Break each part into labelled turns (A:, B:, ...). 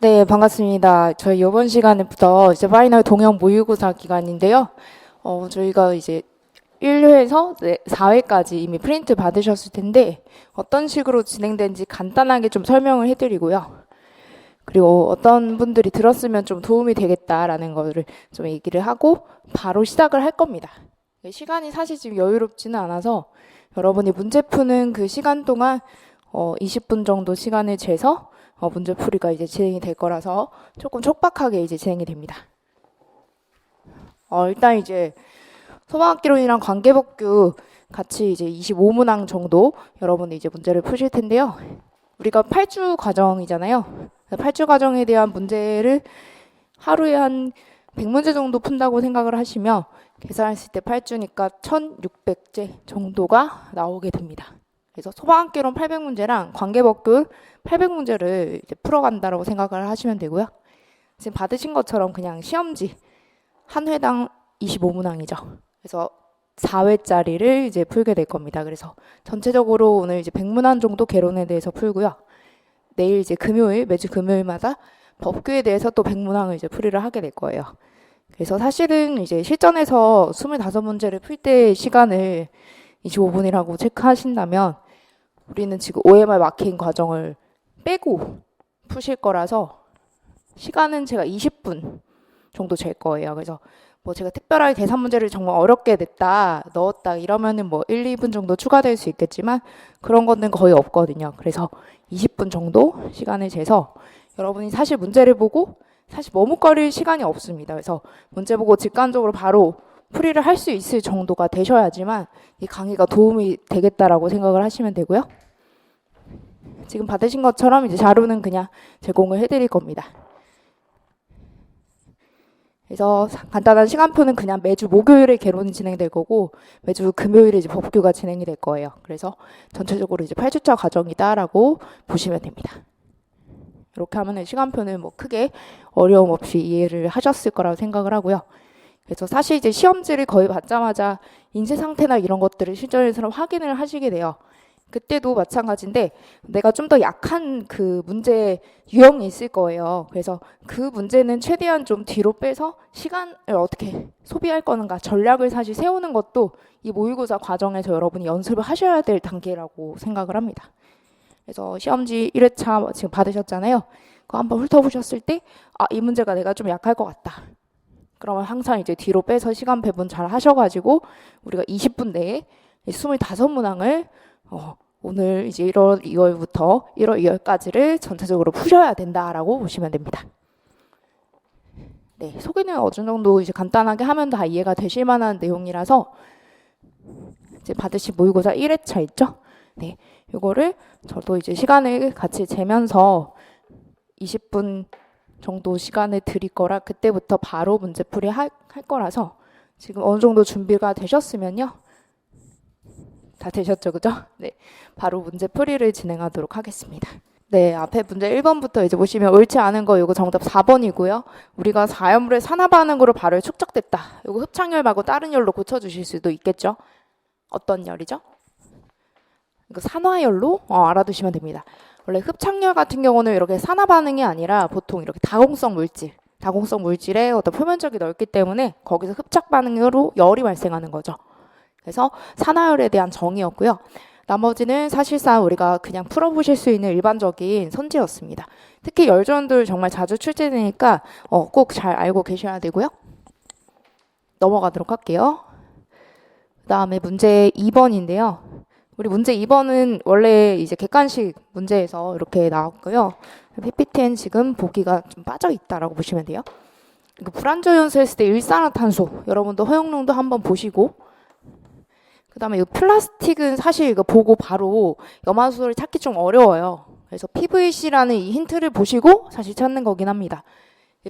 A: 네, 반갑습니다. 저희 이번 시간부터 이제 파이널 동형 모의고사 기간인데요. 저희가 이제 1회에서 4회까지 이미 프린트 받으셨을 텐데 어떤 식으로 진행된지 간단하게 좀 설명을 해드리고요. 그리고 어떤 분들이 들었으면 좀 도움이 되겠다라는 거를 좀 얘기를 하고 바로 시작을 할 겁니다. 시간이 사실 지금 여유롭지는 않아서 여러분이 문제 푸는 그 시간 동안 20분 정도 시간을 재서 문제풀이가 이제 진행이 될 거라서 조금 촉박하게 이제 진행이 됩니다. 일단 이제 소방학개론이랑 관계법규 같이 이제 25문항 정도 여러분이 이제 문제를 푸실 텐데요. 우리가 8주 과정이잖아요. 8주 과정에 대한 문제를 하루에 한 100문제 정도 푼다고 생각을 하시면 계산했을 때 8주니까 1600제 정도가 나오게 됩니다. 그래서 소방학개론 800문제랑 관계법규 800문제를 이제 풀어간다고 생각을 하시면 되고요. 지금 받으신 것처럼 그냥 시험지 한 회당 25문항이죠. 그래서 4회짜리를 이제 풀게 될 겁니다. 그래서 전체적으로 오늘 이제 100문항 정도 개론에 대해서 풀고요. 내일 이제 매주 금요일마다 법규에 대해서 또 100문항을 이제 풀이를 하게 될 거예요. 그래서 사실은 이제 실전에서 25문제를 풀 때 시간을 25분이라고 체크하신다면 우리는 지금 OMR 마킹 과정을 빼고 푸실 거라서 시간은 제가 20분 정도 잴 거예요. 그래서 뭐 제가 특별하게 계산 문제를 정말 어렵게 넣었다 이러면은 뭐 1, 2분 정도 추가될 수 있겠지만 그런 거는 거의 없거든요. 그래서 20분 정도 시간을 재서 여러분이 사실 문제를 보고 사실 머뭇거릴 시간이 없습니다. 그래서 문제 보고 직관적으로 바로 풀이를 할 수 있을 정도가 되셔야지만 이 강의가 도움이 되겠다라고 생각을 하시면 되고요. 지금 받으신 것처럼 이제 자료는 그냥 제공을 해드릴 겁니다. 그래서 간단한 시간표는 그냥 매주 목요일에 개론이 진행될 거고 매주 금요일에 이제 법규가 진행이 될 거예요. 그래서 전체적으로 이제 8주차 과정이다라고 보시면 됩니다. 이렇게 하면 시간표는 뭐 크게 어려움 없이 이해를 하셨을 거라고 생각을 하고요. 그래서 사실 이제 시험지를 거의 받자마자 인쇄 상태나 이런 것들을 실전에서 확인을 하시게 돼요. 그때도 마찬가지인데 내가 좀 더 약한 그 문제 유형이 있을 거예요. 그래서 그 문제는 최대한 좀 뒤로 빼서 시간을 어떻게 소비할 거는가 전략을 사실 세우는 것도 이 모의고사 과정에서 여러분이 연습을 하셔야 될 단계라고 생각을 합니다. 그래서 시험지 1회차 지금 받으셨잖아요. 그거 한번 훑어보셨을 때 이 문제가 내가 좀 약할 것 같다. 그러면 항상 이제 뒤로 빼서 시간 배분 잘 하셔가지고 우리가 20분 내에 25문항을 오늘 이제 1월 2월부터 1월 2월까지를 전체적으로 푸셔야 된다라고 보시면 됩니다. 네, 소개는 어느 정도 이제 간단하게 하면 다 이해가 되실 만한 내용이라서 이제 받으신 모의고사 1회차 있죠? 네, 이거를 저도 이제 시간을 같이 재면서 20분 정도 시간을 드릴 거라 그때부터 바로 문제풀이 할 거라서 지금 어느 정도 준비가 되셨으면요. 다 되셨죠, 그죠? 네, 바로 문제풀이를 진행하도록 하겠습니다. 네, 앞에 문제 1번부터 이제 보시면 옳지 않은 거 이거 정답 4번이고요. 우리가 사염물의 산화 반응으로 발효 축적됐다. 이거 흡착열 말고 다른 열로 고쳐주실 수도 있겠죠? 어떤 열이죠? 이거 산화열로 알아두시면 됩니다. 원래 흡착열 같은 경우는 이렇게 산화 반응이 아니라 보통 이렇게 다공성 물질의 어떤 표면적이 넓기 때문에 거기서 흡착 반응으로 열이 발생하는 거죠. 그래서 산화열에 대한 정의였고요. 나머지는 사실상 우리가 그냥 풀어보실 수 있는 일반적인 선지였습니다. 특히 열전들 정말 자주 출제되니까 꼭 잘 알고 계셔야 되고요. 넘어가도록 할게요. 그 다음에 문제 2번인데요. 우리 문제 2번은 원래 이제 객관식 문제에서 이렇게 나왔고요. PPT는 지금 보기가 좀 빠져 있다라고 보시면 돼요. 불안전 연소했을 때 일산화탄소 여러분도 허용량도 한번 보시고 그 다음에 이 플라스틱은 사실 이거 보고 바로 염화수소를 찾기 좀 어려워요. 그래서 PVC라는 이 힌트를 보시고 사실 찾는 거긴 합니다.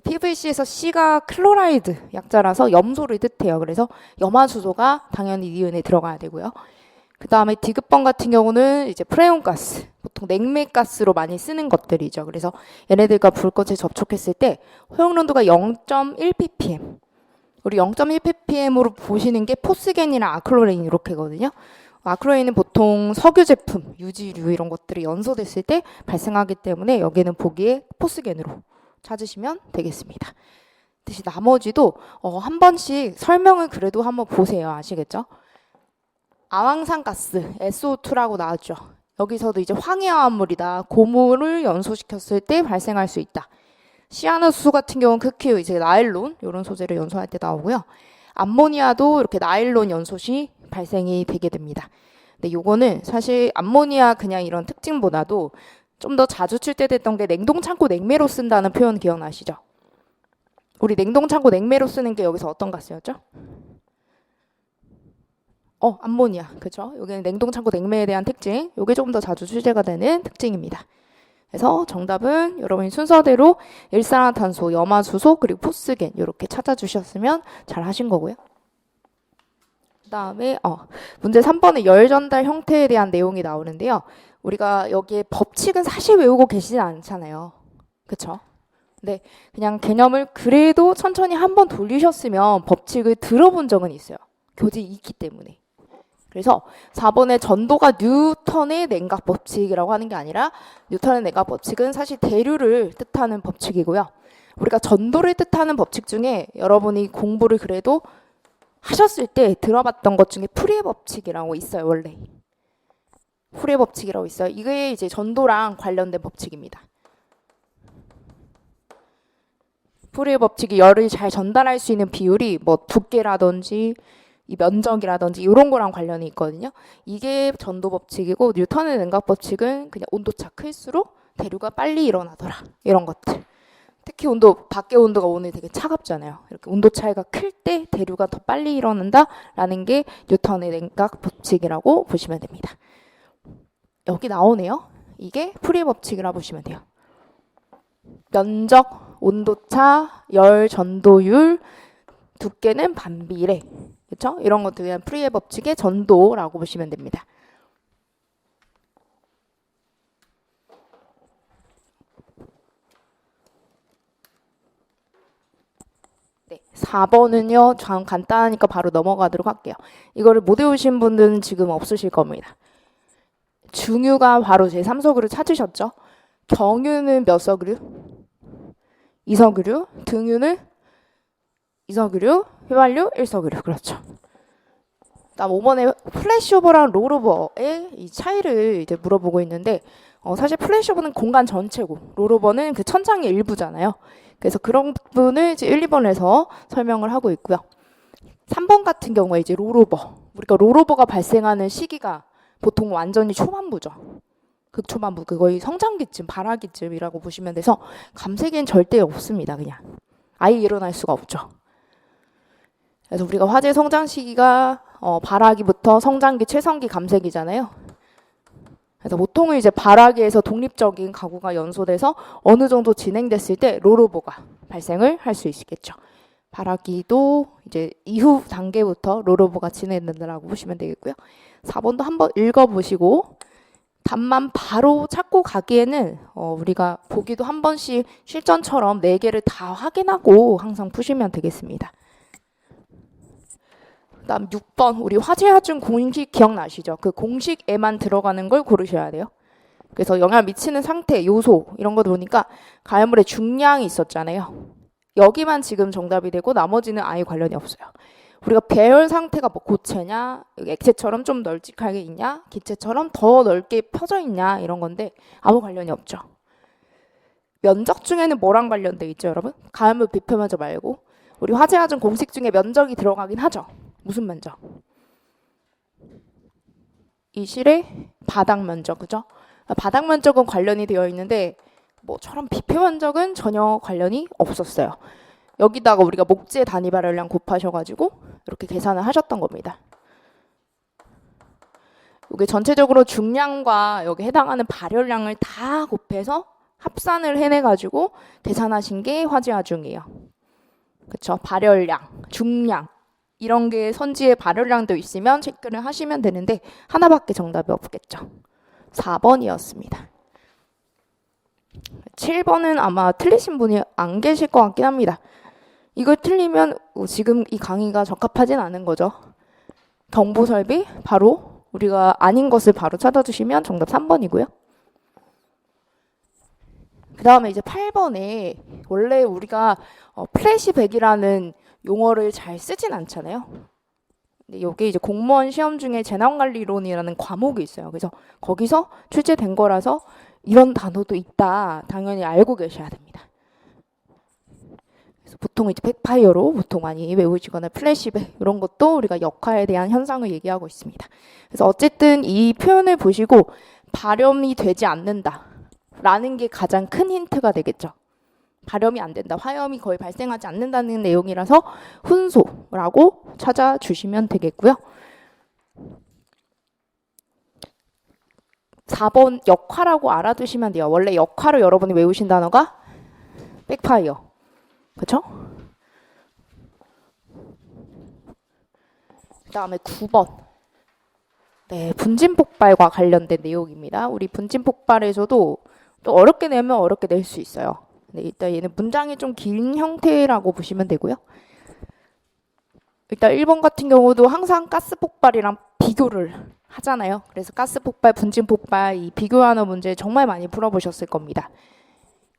A: PVC에서 C가 클로라이드 약자라서 염소를 뜻해요. 그래서 염화수소가 당연히 니은에 들어가야 되고요. 그 다음에 D급번 같은 경우는 이제 프레온가스, 보통 냉매가스로 많이 쓰는 것들이죠. 그래서 얘네들과 불꽃에 접촉했을 때 허용濃度가 0.1ppm. 우리 0.1ppm으로 보시는 게 포스겐이랑 아크로레인 이렇게거든요. 아크로레인은 보통 석유 제품, 유지류 이런 것들이 연소됐을 때 발생하기 때문에 여기는 보기에 포스겐으로 찾으시면 되겠습니다. 대신 나머지도 한 번씩 설명을 그래도 한번 보세요. 아시겠죠? 아황산가스 SO2라고 나왔죠. 여기서도 이제 황해화합물이다. 고물을 연소시켰을 때 발생할 수 있다. 시아누수 같은 경우는 극히 이제 나일론 이런 소재를 연소할 때 나오고요. 암모니아도 이렇게 나일론 연소시 발생이 되게 됩니다. 근데 요거는 사실 암모니아 그냥 이런 특징보다도 좀 더 자주 출제됐던 게 냉동창고 냉매로 쓴다는 표현 기억나시죠? 우리 냉동창고 냉매로 쓰는 게 여기서 어떤 가스였죠? 암모니아. 그죠? 여기는 냉동창고 냉매에 대한 특징. 요게 조금 더 자주 출제가 되는 특징입니다. 그래서 정답은 여러분이 순서대로 일산화탄소, 염화수소, 그리고 포스겐 이렇게 찾아주셨으면 잘 하신 거고요. 그 다음에 문제 3번에 열 전달 형태에 대한 내용이 나오는데요. 우리가 여기에 법칙은 사실 외우고 계시진 않잖아요. 그쵸? 근데 그냥 개념을 그래도 천천히 한번 돌리셨으면 법칙을 들어본 적은 있어요. 교재에 있기 때문에. 그래서 4번의 전도가 뉴턴의 냉각 법칙이라고 하는 게 아니라 뉴턴의 냉각 법칙은 사실 대류를 뜻하는 법칙이고요. 우리가 전도를 뜻하는 법칙 중에 여러분이 공부를 그래도 하셨을 때 들어봤던 것 중에 프리의 법칙이라고 있어요. 원래 프리의 법칙이라고 있어요. 이게 이제 전도랑 관련된 법칙입니다. 프리의 법칙이 열을 잘 전달할 수 있는 비율이 뭐 두께라든지 이 면적이라든지 이런 거랑 관련이 있거든요. 이게 전도 법칙이고 뉴턴의 냉각 법칙은 그냥 온도차 클수록 대류가 빨리 일어나더라. 이런 것들. 특히 밖의 온도가 오늘 되게 차갑잖아요. 이렇게 온도 차이가 클 때 대류가 더 빨리 일어난다라는 게 뉴턴의 냉각 법칙이라고 보시면 됩니다. 여기 나오네요. 이게 프리의 법칙이라고 보시면 돼요. 면적, 온도차, 열 전도율, 두께는 반비례. 그렇죠? 이런 것들 그냥 프리의 법칙의 전도라고 보시면 됩니다. 네, 4번은요. 좀 간단하니까 바로 넘어가도록 할게요. 이거를 못 외우신 분들은 지금 없으실 겁니다. 중유가 바로 제 3석유를 찾으셨죠? 경유는 몇 석유? 2석유. 등유는 2석유. 휘발유 1석유. 그렇죠. 다음 5번에 플래시오버랑 롤오버의 이 차이를 이제 물어보고 있는데 사실 플래시오버는 공간 전체고 롤오버는 그 천장의 일부잖아요. 그래서 그런 부분을 이제 1, 2번에서 설명을 하고 있고요. 3번 같은 경우에 이제 롤오버. 우리가 롤오버가 발생하는 시기가 보통 완전히 초반부죠. 극초반부. 그거의 성장기쯤, 발화기쯤이라고 보시면 돼서 감세기엔 절대 없습니다. 그냥. 아예 일어날 수가 없죠. 그래서 우리가 화재 성장 시기가 발화기부터 성장기, 최성기, 감세기잖아요. 그래서 보통은 이제 발화기에서 독립적인 가구가 연소돼서 어느 정도 진행됐을 때 롤오버가 발생을 할 수 있겠죠. 발화기도 이제 이후 단계부터 롤오버가 진행된다라고 보시면 되겠고요. 4번도 한번 읽어보시고 답만 바로 찾고 가기에는 우리가 보기도 한 번씩 실전처럼 4개를 다 확인하고 항상 푸시면 되겠습니다. 그다음 6번 우리 화재하중 공식 기억나시죠? 그 공식에만 들어가는 걸 고르셔야 돼요. 그래서 영향을 미치는 상태, 요소 이런 거 보니까 가열물의 중량이 있었잖아요. 여기만 지금 정답이 되고 나머지는 아예 관련이 없어요. 우리가 배열 상태가 뭐 고체냐, 액체처럼 좀 널찍하게 있냐, 기체처럼 더 넓게 펴져 있냐 이런 건데 아무 관련이 없죠. 면적 중에는 뭐랑 관련돼 있죠, 여러분? 가열물 비표 면적 말고 우리 화재하중 공식 중에 면적이 들어가긴 하죠. 무슨 면적? 이 실의 바닥 면적, 그죠? 바닥 면적은 관련이 되어 있는데 뭐처럼 비표 면적은 전혀 관련이 없었어요. 여기다가 우리가 목재 단위 발열량 곱하셔가지고 이렇게 계산을 하셨던 겁니다. 이게 전체적으로 중량과 여기 해당하는 발열량을 다 곱해서 합산을 해내가지고 계산하신 게 화재하중이에요. 그쵸? 발열량, 중량 이런 게 선지에 발열량도 있으면 체크를 하시면 되는데 하나밖에 정답이 없겠죠. 4번이었습니다. 7번은 아마 틀리신 분이 안 계실 것 같긴 합니다. 이걸 틀리면 지금 이 강의가 적합하진 않은 거죠. 경보설비 바로 우리가 아닌 것을 바로 찾아주시면 정답 3번이고요. 그 다음에 이제 8번에 원래 우리가 플래시백이라는 용어를 잘 쓰진 않잖아요. 근데 여기 이제 공무원 시험 중에 재난관리론이라는 과목이 있어요. 그래서 거기서 출제된 거라서 이런 단어도 있다. 당연히 알고 계셔야 됩니다. 그래서 보통 이제 백파이어로 보통 많이 외우시거나 플래시백 이런 것도 우리가 역할에 대한 현상을 얘기하고 있습니다. 그래서 어쨌든 이 표현을 보시고 발염이 되지 않는다 라는 게 가장 큰 힌트가 되겠죠. 발염이 안 된다, 화염이 거의 발생하지 않는다는 내용이라서 훈소라고 찾아주시면 되겠고요. 4번 역화라고 알아두시면 돼요. 원래 역화로 여러분이 외우신 단어가 백파이어. 그렇죠? 그 다음에 9번. 네, 분진폭발과 관련된 내용입니다. 우리 분진폭발에서도 또 어렵게 내면 어렵게 낼 수 있어요. 네, 일단 얘는 문장이 좀 긴 형태라고 보시면 되고요. 일단 1번 같은 경우도 항상 가스폭발이랑 비교를 하잖아요. 그래서 가스폭발, 분진폭발 이 비교하는 문제 정말 많이 풀어보셨을 겁니다.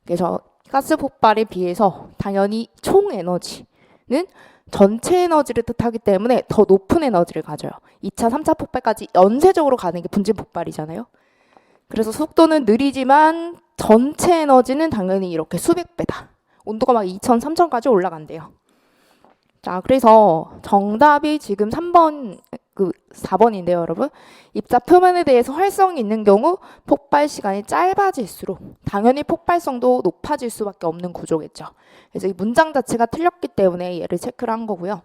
A: 그래서 가스폭발에 비해서 당연히 총 에너지는 전체 에너지를 뜻하기 때문에 더 높은 에너지를 가져요. 2차, 3차 폭발까지 연쇄적으로 가는 게 분진폭발이잖아요. 그래서 속도는 느리지만 전체 에너지는 당연히 이렇게 수백 배다. 온도가 막 2000, 3000까지 올라간대요. 자, 그래서 정답이 지금 3번, 4번인데요, 여러분. 입자 표면에 대해서 활성이 있는 경우 폭발 시간이 짧아질수록 당연히 폭발성도 높아질 수밖에 없는 구조겠죠. 그래서 이 문장 자체가 틀렸기 때문에 얘를 체크를 한 거고요.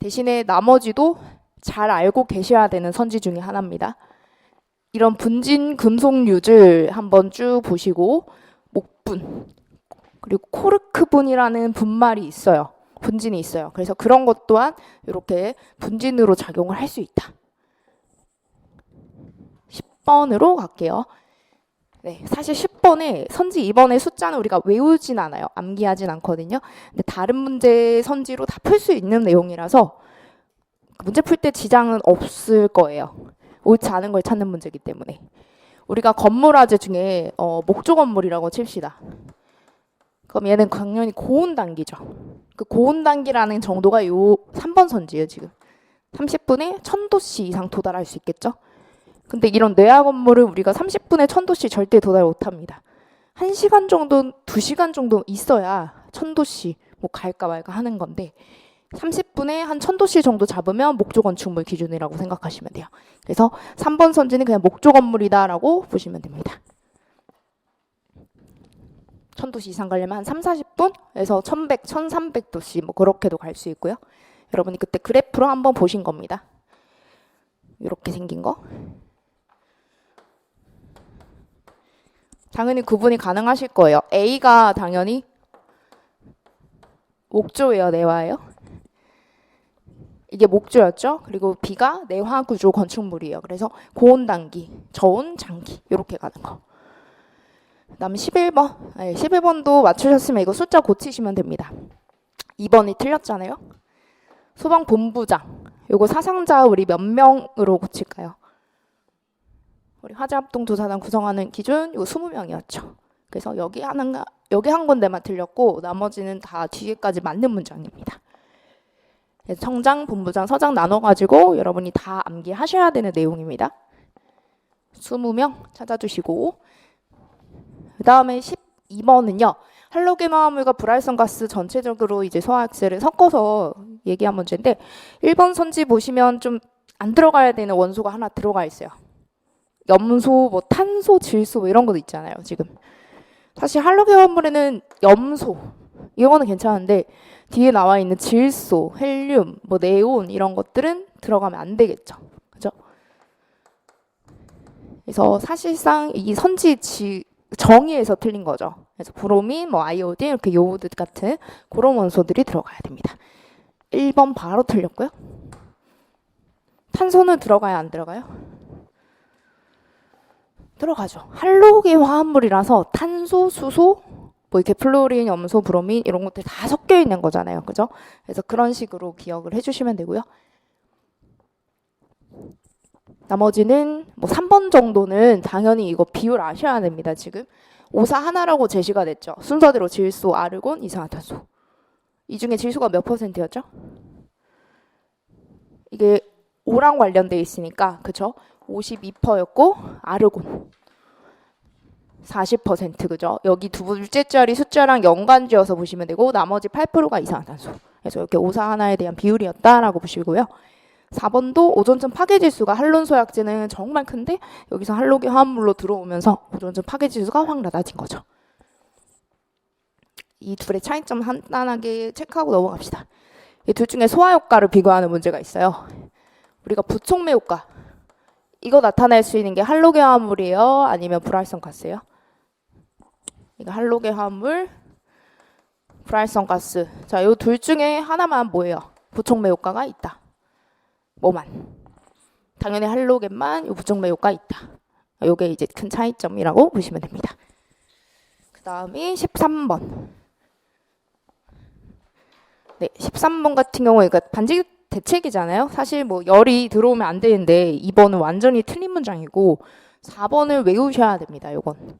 A: 대신에 나머지도 잘 알고 계셔야 되는 선지 중에 하나입니다. 이런 분진 금속류질 한번 쭉 보시고 목분 그리고 코르크분이라는 분말이 있어요. 분진이 있어요. 그래서 그런 것 또한 이렇게 분진으로 작용을 할 수 있다. 10번으로 갈게요. 네, 사실 10번에 선지 2번의 숫자는 우리가 외우진 않아요. 암기하진 않거든요. 근데 다른 문제 선지로 다 풀 수 있는 내용이라서 문제 풀 때 지장은 없을 거예요. 옳지 않은 걸 찾는 문제이기 때문에. 우리가 건물화재 중에 목조 건물이라고 칩시다. 그럼 얘는 당연히 고온 단기죠. 그 고온 단기라는 정도가 요 3번 선지예요, 지금. 30분에 1000도씨 이상 도달할 수 있겠죠? 근데 이런 내화 건물을 우리가 30분에 1000도씨 절대 도달 못 합니다. 1시간 정도, 2시간 정도 있어야 1000도씨 뭐 갈까 말까 하는 건데 30분에 한 1000도씨 정도 잡으면 목조 건축물 기준이라고 생각하시면 돼요. 그래서 3번 선지는 그냥 목조 건물이다라고 보시면 됩니다. 1000도씨 이상 가려면 한 3, 40분에서 1100, 1300도씨 뭐 그렇게도 갈 수 있고요. 여러분이 그때 그래프로 한번 보신 겁니다. 이렇게 생긴 거. 당연히 구분이 가능하실 거예요. A가 당연히 목조예요, 내화예요. 이게 목조였죠. 그리고 B가 내화 구조 건축물이에요. 그래서 고온 단기, 저온 장기 이렇게 가는 거. 그다음에 11번. 네, 11번도 맞추셨으면 이거 숫자 고치시면 됩니다. 2번이 틀렸잖아요. 소방본부장. 요거 사상자 우리 몇 명으로 고칠까요? 우리 화재합동조사단 구성하는 기준 요 20명이었죠. 그래서 여기 한 군데만 틀렸고 나머지는 다 뒤에까지 맞는 문장입니다. 청장, 본부장, 서장 나눠가지고 여러분이 다 암기하셔야 되는 내용입니다. 20명 찾아주시고 그 다음에 12번은요. 할로겐 화합물과 불활성 가스 전체적으로 이제 소화액세를 섞어서 얘기한 문제인데 1번 선지 보시면 좀 안 들어가야 되는 원소가 하나 들어가 있어요. 염소, 뭐 탄소, 질소 뭐 이런 것도 있잖아요. 지금 사실 할로겐 화합물에는 염소 이거는 괜찮은데 뒤에 나와 있는 질소, 헬륨, 뭐 네온 이런 것들은 들어가면 안 되겠죠. 그죠? 그래서 사실상 이 선지 정의에서 틀린 거죠. 그래서 브로민, 뭐 아이오딘 이렇게 요오드 같은 그런 원소들이 들어가야 됩니다. 1번 바로 틀렸고요. 탄소는 들어가요, 안 들어가요? 들어가죠. 할로겐 화합물이라서 탄소, 수소, 뭐 이렇게 플로린, 염소, 브로민 이런 것들 다 섞여 있는 거잖아요. 그죠? 그래서 그런 식으로 기억을 해주시면 되고요. 나머지는 뭐 3번 정도는 당연히 이거 비율 아셔야 됩니다. 지금 오사 하나라고 제시가 됐죠. 순서대로 질소, 아르곤, 이산화탄소. 이 중에 질소가 몇 %였죠? 이게 5랑 관련돼 있으니까 그쵸? 52%였고 아르곤 40% 그죠? 여기 두 번째 자리 숫자랑 연관지어서 보시면 되고 나머지 8%가 이산화탄소. 그래서 이렇게 오사 하나에 대한 비율이었다라고 보시고요. 4번도 오존층 파괴지수가 할론소약제는 정말 큰데 여기서 할로겐 화합물로 들어오면서 오존층 파괴지수가 확 낮아진 거죠. 이 둘의 차이점 간단하게 체크하고 넘어갑시다. 이 둘 중에 소화 효과를 비교하는 문제가 있어요. 우리가 부촉매 효과 이거 나타낼 수 있는 게 할로겐 화합물이에요? 아니면 불활성 가스예요? 이거 할로겐 화합물, 불활성 가스. 자, 이 둘 중에 하나만 뭐예요? 부촉매 효과가 있다. 뭐만? 당연히 할로겐만 이 부촉매 효과 있다. 이게 이제 큰 차이점이라고 보시면 됩니다. 그 다음이 13번. 네, 13번 같은 경우에 그러니까 반지 대책이잖아요. 사실 뭐 열이 들어오면 안 되는데 2번은 완전히 틀린 문장이고 4번을 외우셔야 됩니다. 요건.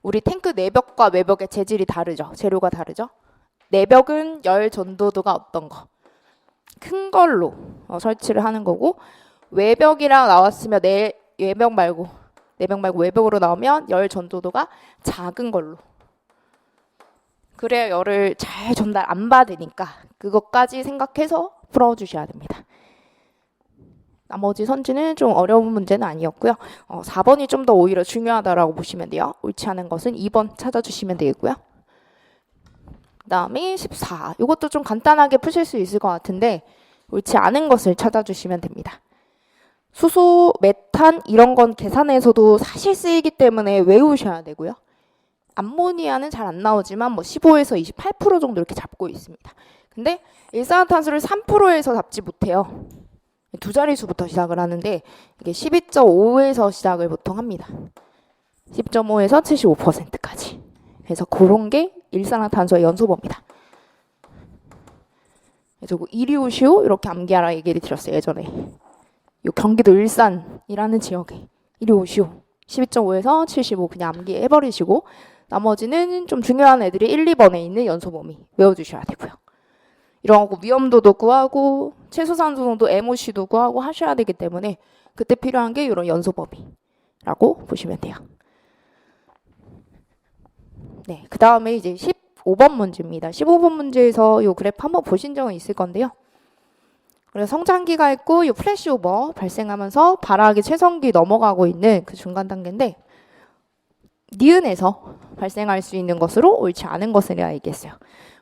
A: 우리 탱크 내벽과 외벽의 재질이 다르죠. 재료가 다르죠. 내벽은 열 전도도가 어떤 거? 큰 걸로 설치를 하는 거고 외벽이랑 나왔으면 내벽 말고 외벽으로 나오면 열 전도도가 작은 걸로. 그래야 열을 잘 전달 안 받으니까 그것까지 생각해서 풀어주셔야 됩니다. 나머지 선지는 좀 어려운 문제는 아니었고요. 4번이 좀 더 오히려 중요하다라고 보시면 돼요. 옳지 않은 것은 2번 찾아주시면 되고요. 그 다음에 14. 이것도 좀 간단하게 푸실 수 있을 것 같은데 옳지 않은 것을 찾아주시면 됩니다. 수소, 메탄 이런 건 계산에서도 사실 쓰이기 때문에 외우셔야 되고요. 암모니아는 잘 안 나오지만 뭐 15에서 28% 정도 이렇게 잡고 있습니다. 근데 일산화탄소를 3%에서 잡지 못해요. 두 자릿수부터 시작을 하는데 이게 12.5에서 시작을 보통 합니다. 10.5에서 75%까지. 그래서 그런 게 일산화탄소의 연소범위다. 그래서 이리오시오 이렇게 암기하라 얘기를 드렸어요. 예전에. 요 경기도 일산이라는 지역에 이리오시오 12.5에서 75 그냥 암기해버리시고 나머지는 좀 중요한 애들이 1, 2번에 있는 연소범위 외워주셔야 되고요. 이런 거 위험도도 구하고 최소산소 농도 MOC도 구하고 하셔야 되기 때문에 그때 필요한 게 이런 연소범위라고 보시면 돼요. 네, 그 다음에 이제 15번 문제입니다. 15번 문제에서 이 그래프 한번 보신 적은 있을 건데요. 그래서 성장기가 있고 이 플래시오버 발생하면서 발화기 최성기 넘어가고 있는 그 중간 단계인데 니은에서 발생할 수 있는 것으로 옳지 않은 것을 내가 얘기했어요.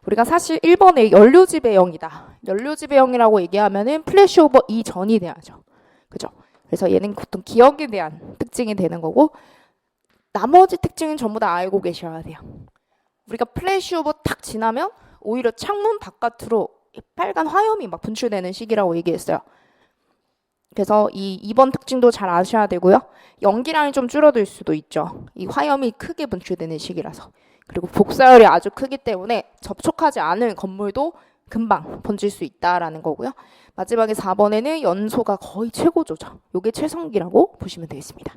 A: 우리가 사실 1번에 연료지배형이다. 연료지배형이라고 얘기하면은 플래시오버 이전이 돼야죠. 그죠? 그래서 얘는 보통 기억에 대한 특징이 되는 거고 나머지 특징은 전부 다 알고 계셔야 돼요. 우리가 플래시오버 딱 지나면 오히려 창문 바깥으로 빨간 화염이 막 분출되는 시기라고 얘기했어요. 그래서 이 2번 특징도 잘 아셔야 되고요. 연기량이 좀 줄어들 수도 있죠. 이 화염이 크게 분출되는 시기라서. 그리고 복사열이 아주 크기 때문에 접촉하지 않은 건물도 금방 번질 수 있다라는 거고요. 마지막에 4번에는 연소가 거의 최고조죠. 이게 최성기라고 보시면 되겠습니다.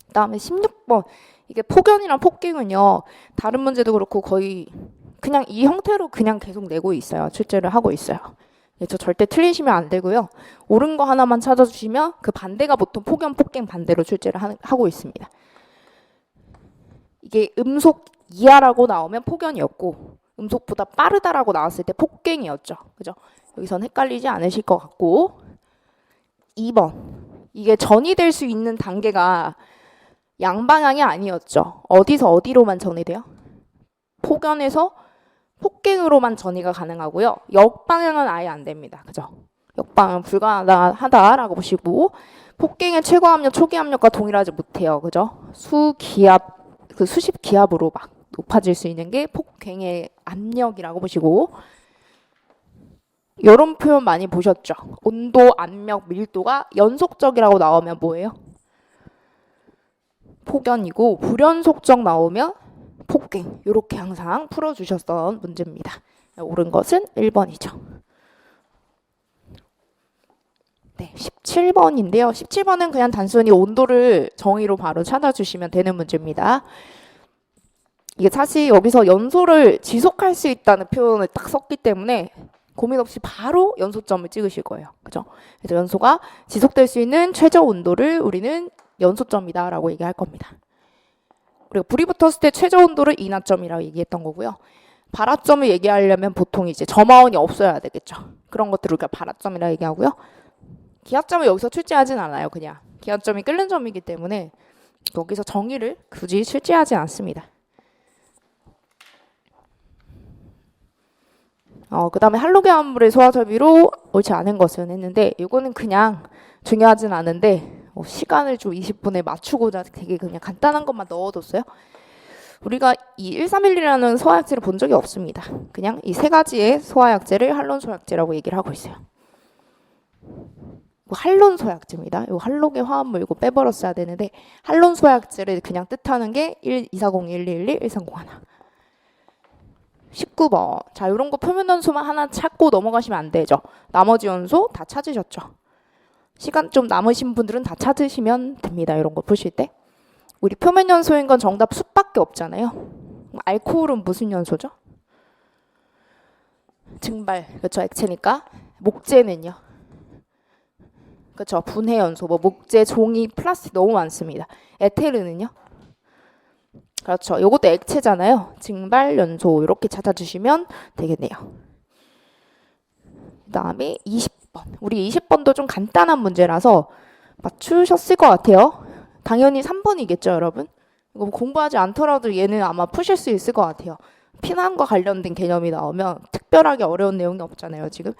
A: 그 다음에 16번. 이게 폭연이랑 폭갱은요. 다른 문제도 그렇고 거의 그냥 이 형태로 그냥 계속 내고 있어요. 출제를 하고 있어요. 그래서 절대 틀리시면 안 되고요. 옳은 거 하나만 찾아주시면 그 반대가 보통 폭연, 폭갱 반대로 출제를 하고 있습니다. 이게 음속 이하라고 나오면 폭연이었고 음속보다 빠르다라고 나왔을 때 폭갱이었죠. 그죠? 여기선 헷갈리지 않으실 것 같고 2번. 이게 전이 될 수 있는 단계가 양방향이 아니었죠. 어디서 어디로만 전이 돼요? 폭연에서 폭갱으로만 전이가 가능하고요. 역방향은 아예 안 됩니다. 그죠? 역방향 불가하다라고 보시고 폭갱의 최고 압력, 초기 압력과 동일하지 못해요. 그죠? 수기압, 그 수십 기압으로 막 높아질 수 있는 게 폭갱의 압력이라고 보시고 이런 표현 많이 보셨죠? 온도, 압력, 밀도가 연속적이라고 나오면 뭐예요? 폭연이고 불연속적 나오면 폭갱. 이렇게 항상 풀어주셨던 문제입니다. 옳은 것은 1번이죠. 네, 17. 17번인데요. 17번은 그냥 단순히 온도를 정의로 바로 찾아주시면 되는 문제입니다. 이게 사실 여기서 연소를 지속할 수 있다는 표현을 딱 썼기 때문에 고민 없이 바로 연소점을 찍으실 거예요. 그죠? 그래서 연소가 지속될 수 있는 최저 온도를 우리는 연소점이다 라고 얘기할 겁니다. 그리고 불이 붙었을 때 최저 온도를 인하점이라고 얘기했던 거고요. 발화점을 얘기하려면 보통 이제 점화원이 없어야 되겠죠. 그런 것들을 우리가 발화점이라고 얘기하고요. 기하점을 여기서 출제하진 않아요. 그냥 기하점이 끓는 점이기 때문에 여기서 정의를 굳이 출제하지 않습니다. 그 다음에 할로게안물의 소화설비로 옳지 않은 것은 했는데 이거는 그냥 중요하진 않은데 시간을 좀 20분에 맞추고자 되게 그냥 간단한 것만 넣어뒀어요. 우리가 이 1311이라는 소화약제를 본 적이 없습니다. 그냥 이 세 가지의 소화약제를 할론 소화약제라고 얘기를 하고 있어요. 이거 할론 소화약제입니다. 이거 할로게 화합물 이거 빼버렸어야 되는데 할론 소화약제를 그냥 뜻하는 게 1240111 1301 19번. 자, 이런 거 표면 연소만 하나 찾고 넘어가시면 안 되죠. 나머지 연소 다 찾으셨죠. 시간 좀 남으신 분들은 다 찾으시면 됩니다. 이런 거 푸실 때. 우리 표면 연소인 건 정답 숫밖에 없잖아요. 알코올은 무슨 연소죠? 증발. 그렇죠. 액체니까. 목재는요. 그렇죠. 분해 연소. 뭐 목재, 종이, 플라스틱 너무 많습니다. 에테르는요? 그렇죠. 이것도 액체잖아요. 증발 연소 이렇게 찾아주시면 되겠네요. 그 다음에 20번. 우리 20번도 좀 간단한 문제라서 맞추셨을 것 같아요. 당연히 3번이겠죠, 여러분? 이거 공부하지 않더라도 얘는 아마 푸실 수 있을 것 같아요. 피난과 관련된 개념이 나오면 특별하게 어려운 내용이 없잖아요, 지금.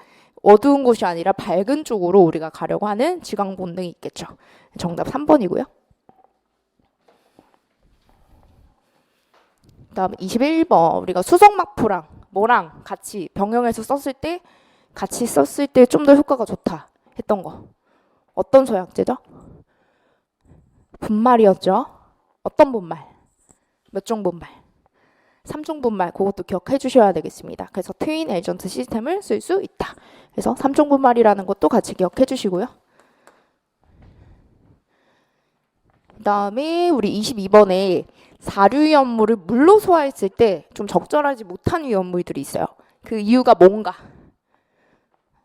A: 어두운 곳이 아니라 밝은 쪽으로 우리가 가려고 하는 지광 본능이 있겠죠. 정답 3번이고요. 다음 21번. 우리가 수성마포랑 뭐랑 같이 병영해서 썼을 때 같이 썼을 때 좀 더 효과가 좋다 했던 거. 어떤 소약제죠? 분말이었죠. 어떤 분말? 몇 종 분말? 3종 분말. 그것도 기억해 주셔야 되겠습니다. 그래서 트윈 에이전트 시스템을 쓸 수 있다. 그래서 3종 분말이라는 것도 같이 기억해 주시고요. 그 다음에 우리 22번에 사류위험물을 물로 소화했을 때 좀 적절하지 못한 위험물들이 있어요. 그 이유가 뭔가?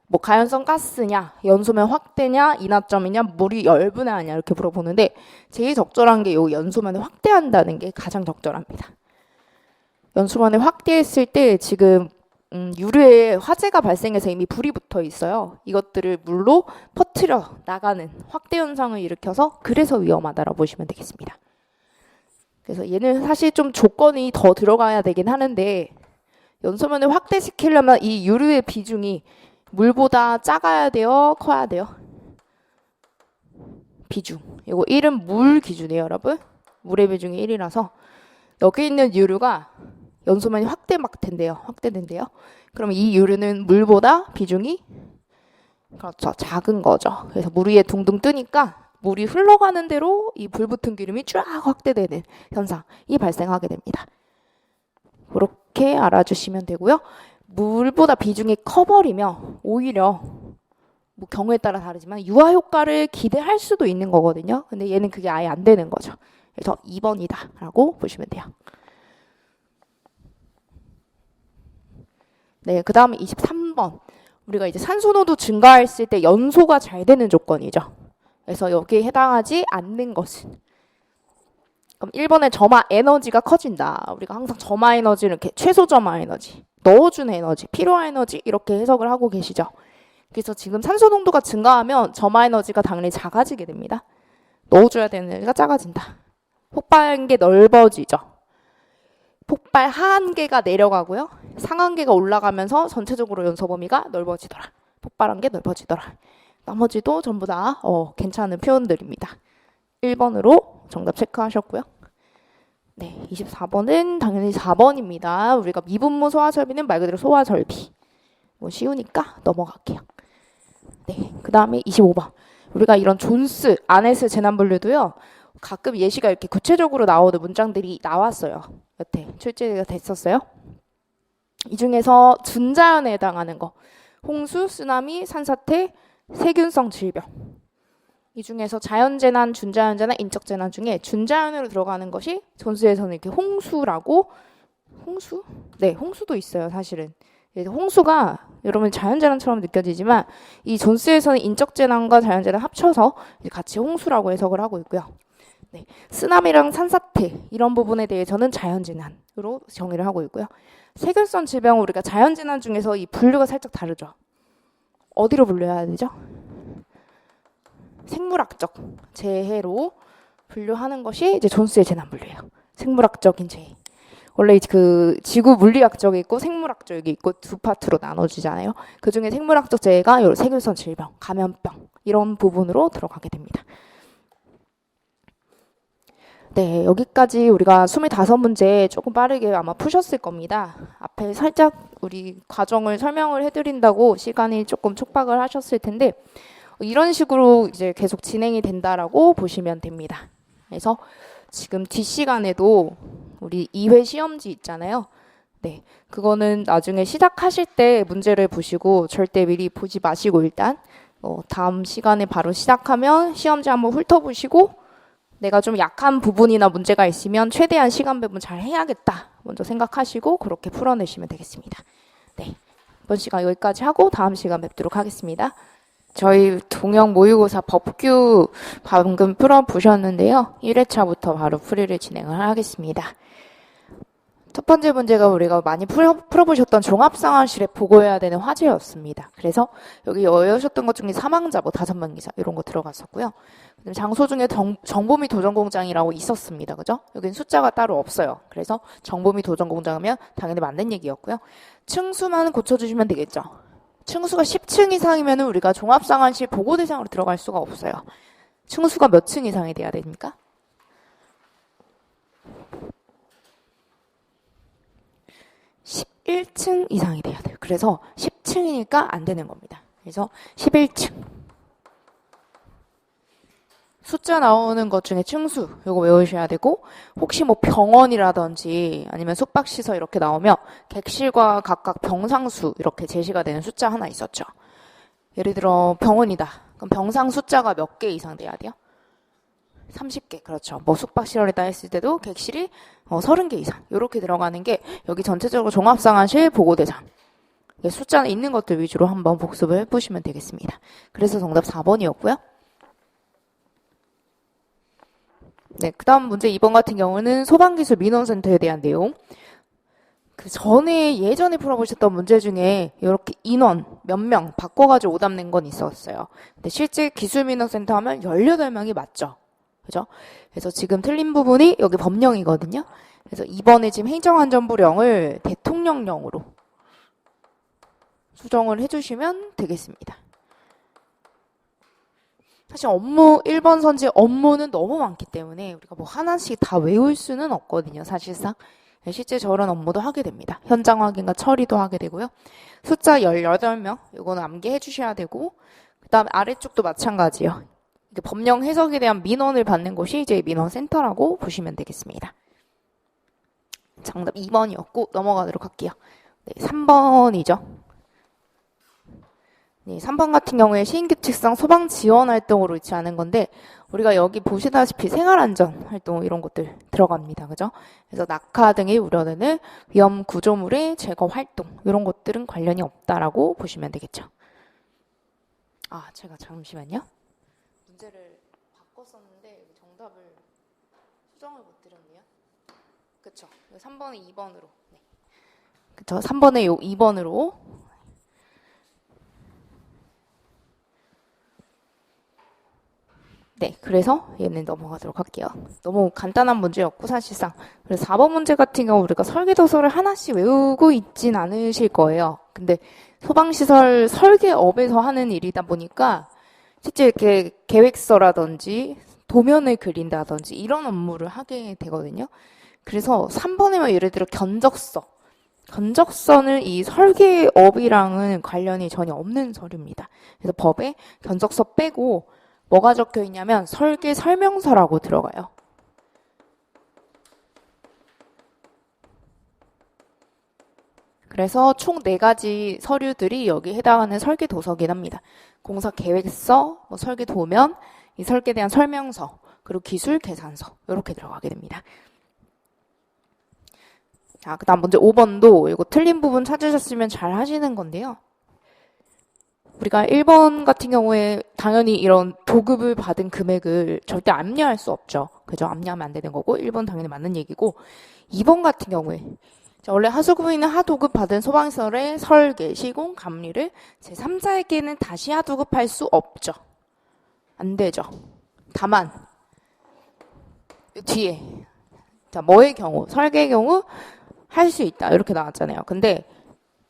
A: 뭐 가연성 가스냐, 연소면 확대냐, 인하점이냐, 물이 열분해하냐 이렇게 물어보는데 제일 적절한 게 요 연소면을 확대한다는 게 가장 적절합니다. 연소면을 확대했을 때 지금 유류에 화재가 발생해서 이미 불이 붙어 있어요. 이것들을 물로 퍼뜨려 나가는 확대 현상을 일으켜서 그래서 위험하다라고 보시면 되겠습니다. 그래서 얘는 사실 좀 조건이 더 들어가야 되긴 하는데 연소면을 확대시키려면 이 유류의 비중이 물보다 작아야 돼요? 커야 돼요? 비중. 이거 1은 물 기준이에요, 여러분. 물의 비중이 1이라서 여기 있는 유류가 연소면이 확대된대요. 그럼 이 유류는 물보다 비중이 그렇죠. 작은 거죠. 그래서 물 위에 둥둥 뜨니까 물이 흘러가는 대로 이 불붙은 기름이 쫙 확대되는 현상이 발생하게 됩니다. 그렇게 알아주시면 되고요. 물보다 비중이 커버리면 오히려 뭐 경우에 따라 다르지만 유화 효과를 기대할 수도 있는 거거든요. 근데 얘는 그게 아예 안 되는 거죠. 그래서 2번이다 라고 보시면 돼요. 네, 그 다음에 23번. 우리가 이제 산소노도 증가했을 때 연소가 잘 되는 조건이죠. 그래서 여기에 해당하지 않는 것은 그럼 1번에 점화 에너지가 커진다. 우리가 항상 점화 에너지를 이렇게 최소 점화 에너지, 넣어주는 에너지, 필요한 에너지 이렇게 해석을 하고 계시죠. 그래서 지금 산소 농도가 증가하면 점화 에너지가 당연히 작아지게 됩니다. 넣어줘야 되는 에너지가 작아진다. 폭발한 게 넓어지죠. 폭발 하한계가 내려가고요. 상한계가 올라가면서 전체적으로 연소 범위가 넓어지더라. 폭발한 게 넓어지더라. 나머지도 전부 다 괜찮은 표현들입니다. 1번으로 정답 체크하셨고요. 네, 24번은 당연히 4번입니다. 우리가 미분무 소화설비는 말 그대로 소화설비. 뭐 쉬우니까 넘어갈게요. 네, 그 다음에 25번. 우리가 이런 존스, 아네스 재난분류도요. 가끔 예시가 이렇게 구체적으로 나오는 문장들이 나왔어요. 여태 출제가 됐었어요. 이 중에서 준자연에 해당하는 거. 홍수, 쓰나미, 산사태, 세균성 질병. 이 중에서 자연재난, 준자연재난, 인적재난 중에 준자연으로 들어가는 것이 전수에서는 이렇게 홍수라고 홍수? 네, 홍수도 있어요, 사실은. 홍수가 여러분 자연재난처럼 느껴지지만 이 존스에서는 인적재난과 자연재난 합쳐서 같이 홍수라고 해석을 하고 있고요. 네, 쓰나미랑 산사태 이런 부분에 대해서는 자연재난으로 정의를 하고 있고요. 세균성 질병 우리가 자연재난 중에서 이 분류가 살짝 다르죠. 어디로 분류해야 되죠? 생물학적 재해로 분류하는 것이 이제 존스의 재난 분류예요. 생물학적인 재해. 원래 그 지구 물리학적이 있고 생물학적이 있고 두 파트로 나눠지잖아요. 그 중에 생물학적 재해가 세균성 질병, 감염병 이런 부분으로 들어가게 됩니다. 네, 여기까지 우리가 25문제 조금 빠르게 아마 푸셨을 겁니다. 앞에 살짝 우리 과정을 설명을 해드린다고 시간이 조금 촉박을 하셨을 텐데 이런 식으로 이제 계속 진행이 된다라고 보시면 됩니다. 그래서 지금 뒷시간에도 우리 2회 시험지 있잖아요. 네, 그거는 나중에 시작하실 때 문제를 보시고 절대 미리 보지 마시고 일단 다음 시간에 바로 시작하면 시험지 한번 훑어보시고 내가 좀 약한 부분이나 문제가 있으면 최대한 시간 배분 잘 해야겠다 먼저 생각하시고 그렇게 풀어내시면 되겠습니다. 네, 이번 시간 여기까지 하고 다음 시간 뵙도록 하겠습니다. 저희 동영 모의고사 법규 방금 풀어보셨는데요. 1회차부터 바로 풀이를 진행을 하겠습니다. 첫 번째 문제가 우리가 많이 풀어보셨던 종합상황실에 보고해야 되는 화제였습니다. 그래서 여기 외우셨던 것 중에 사망자 5명 이상 이런 거 들어갔었고요. 장소 중에 정보 및 도전 공장이라고 있었습니다. 그죠? 여기는 숫자가 따로 없어요. 그래서 정보 및 도전 공장이면 당연히 맞는 얘기였고요. 층수만 고쳐주시면 되겠죠. 층수가 10층 이상이면 우리가 종합상황실 보고 대상으로 들어갈 수가 없어요. 층수가 몇 층 이상이 돼야 됩니까? 11층 이상이 돼야 돼요. 그래서 10층이니까 안 되는 겁니다. 그래서 11층. 숫자 나오는 것 중에 층수 이거 외우셔야 되고 혹시 뭐 병원이라든지 아니면 숙박시설 이렇게 나오면 객실과 각각 병상수 이렇게 제시가 되는 숫자 하나 있었죠. 예를 들어 병원이다. 그럼 병상 숫자가 몇 개 이상 돼야 돼요? 30개. 그렇죠. 뭐 숙박시설이다 했을 때도 객실이 30개 이상 이렇게 들어가는 게 여기 전체적으로 종합상황실 보고대상 숫자는 있는 것들 위주로 한번 복습을 해보시면 되겠습니다. 그래서 정답 4번이었고요. 네, 그 다음 문제 2번 같은 경우는 소방기술 민원센터에 대한 내용. 그 전에 예전에 풀어보셨던 문제 중에 이렇게 인원 몇 명 바꿔가지고 오답 낸 건 있었어요. 근데 실제 기술민원센터 하면 18명이 맞죠. 그죠? 그래서 지금 틀린 부분이 여기 법령이거든요. 그래서 이번에 지금 행정안전부령을 대통령령으로 수정을 해주시면 되겠습니다. 사실 업무 1번 선지 업무는 너무 많기 때문에 우리가 뭐 하나씩 다 외울 수는 없거든요. 사실상 실제 저런 업무도 하게 됩니다. 현장 확인과 처리도 하게 되고요. 숫자 18명 이거는 암기해 주셔야 되고 그 다음 아래쪽도 마찬가지요. 법령 해석에 대한 민원을 받는 곳이 이제 민원센터라고 보시면 되겠습니다. 정답 2번이었고 넘어가도록 할게요. 네, 3번이죠. 네, 3번 같은 경우에 시행규칙상 소방 지원 활동으로 위치하는 건데 우리가 여기 보시다시피 생활안전 활동 이런 것들 들어갑니다. 그죠? 그래서 낙하 등이 우려되는 위험 구조물의 제거 활동 이런 것들은 관련이 없다라고 보시면 되겠죠. 아, 제가 잠시만요. 문제를 바꿨었는데 정답을 수정을 못 드렸네요. 그쵸? 3번에 2번으로. 네. 그쵸? 3번에 요 2번으로. 네, 그래서 얘는 넘어가도록 할게요. 너무 간단한 문제였고 사실상. 그래서 4번 문제 같은 경우 우리가 설계도서를 하나씩 외우고 있진 않으실 거예요. 근데 소방시설 설계업에서 하는 일이다 보니까 실제 이렇게 계획서라든지 도면을 그린다든지 이런 업무를 하게 되거든요. 그래서 3번에만 예를 들어 견적서. 견적서는 이 설계업이랑은 관련이 전혀 없는 서류입니다. 그래서 법에 견적서 빼고 뭐가 적혀 있냐면 설계 설명서라고 들어가요. 그래서 총 4가지 서류들이 여기 해당하는 설계 도서긴 합니다. 공사 계획서, 설계 도면, 이 설계에 대한 설명서, 그리고 기술 계산서 이렇게 들어가게 됩니다. 자, 그 다음 문제 5번도 이거 틀린 부분 찾으셨으면 잘 하시는 건데요. 우리가 1번 같은 경우에 당연히 이런 도급을 받은 금액을 절대 압류할 수 없죠. 그죠? 압류하면 안 되는 거고 1번 당연히 맞는 얘기고 2번 같은 경우에 자, 원래 하수구인은 하도급 받은 소방시설의 설계, 시공, 감리를 제3자에게는 다시 하도급할 수 없죠. 안 되죠. 다만 뒤에 자, 뭐의 경우? 설계의 경우 할 수 있다. 이렇게 나왔잖아요. 근데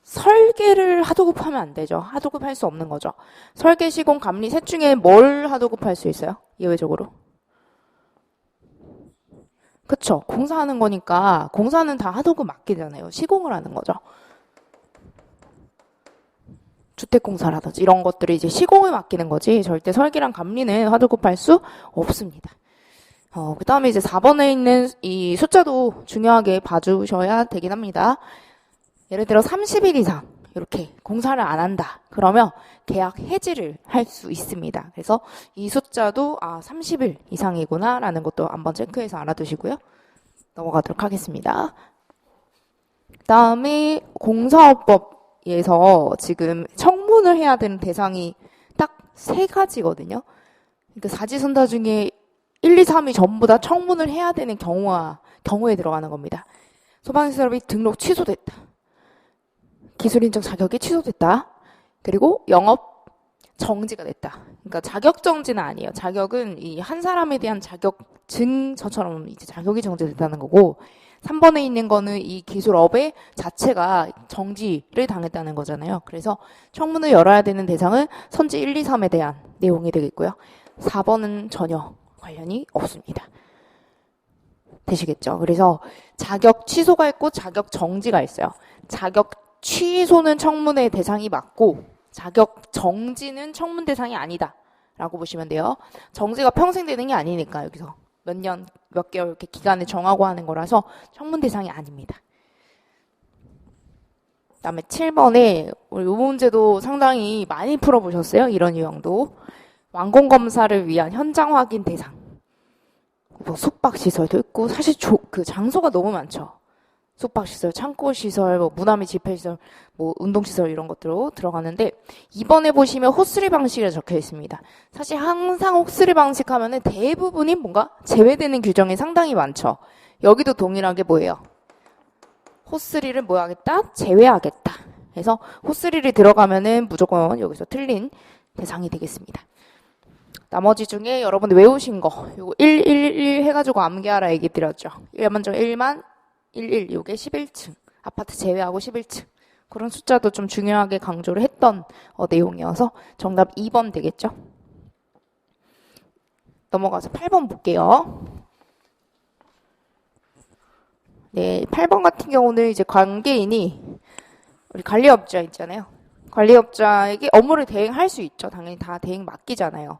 A: 설계를 하도급하면 안 되죠. 하도급할 수 없는 거죠. 설계, 시공, 감리 셋 중에 뭘 하도급할 수 있어요? 예외적으로. 그쵸. 공사하는 거니까 공사는 다 하도급 맡기잖아요. 시공을 하는 거죠. 주택공사라든지 이런 것들이 이제 시공을 맡기는 거지 절대 설계랑 감리는 하도급할 수 없습니다. 그 다음에 이제 4번에 있는 이 숫자도 중요하게 봐주셔야 되긴 합니다. 예를 들어 30일 이상 이렇게 공사를 안 한다. 그러면 계약 해지를 할 수 있습니다. 그래서 이 숫자도 30일 이상이구나 라는 것도 한번 체크해서 알아두시고요. 넘어가도록 하겠습니다. 그 다음에 공사업법에서 지금 청문을 해야 되는 대상이 딱 3가지거든요. 그러니까 사지선다 중에 1, 2, 3이 전부 다 청문을 해야 되는 경우에 들어가는 겁니다. 소방시설이 등록 취소됐다. 기술인적 자격이 취소됐다. 그리고 영업 정지가 됐다. 그러니까 자격 정지는 아니에요. 자격은 이 한 사람에 대한 자격증 저처럼 이제 자격이 정지됐다는 거고 3번에 있는 거는 이 기술업의 자체가 정지를 당했다는 거잖아요. 그래서 청문을 열어야 되는 대상은 선지 1, 2, 3에 대한 내용이 되겠고요. 4번은 전혀 관련이 없습니다. 되시겠죠? 그래서 자격 취소가 있고 자격 정지가 있어요. 자격 취소는 청문의 대상이 맞고 자격 정지는 청문 대상이 아니다 라고 보시면 돼요. 정지가 평생 되는 게 아니니까 여기서 몇 년, 몇 개월 이렇게 기간을 정하고 하는 거라서 청문 대상이 아닙니다. 그 다음에 7번에 우리 이 문제도 상당히 많이 풀어보셨어요. 이런 유형도. 완공검사를 위한 현장 확인 대상. 뭐 숙박시설도 있고 사실 그 장소가 너무 많죠. 숙박시설, 창고시설, 뭐 무남이 집회시설, 뭐 운동시설 이런 것들로 들어가는데 이번에 보시면 호스리 방식이 적혀 있습니다. 사실 항상 호스리 방식 하면은 대부분이 뭔가 제외되는 규정이 상당히 많죠. 여기도 동일하게 뭐예요? 호스리를 뭐 하겠다? 제외하겠다. 그래서 호스리를 들어가면은 무조건 여기서 틀린 대상이 되겠습니다. 나머지 중에 여러분들 외우신 거 요거 111 해가지고 암기하라 얘기 드렸죠. 1만점 1만 11 요게 11층 아파트 제외하고 11층 그런 숫자도 좀 중요하게 강조를 했던 내용이어서 정답 2번 되겠죠. 넘어가서 8번 볼게요. 네, 8번 같은 경우는 이제 관계인이 우리 관리업자 있잖아요. 관리업자에게 업무를 대행할 수 있죠. 당연히 다 대행 맡기잖아요.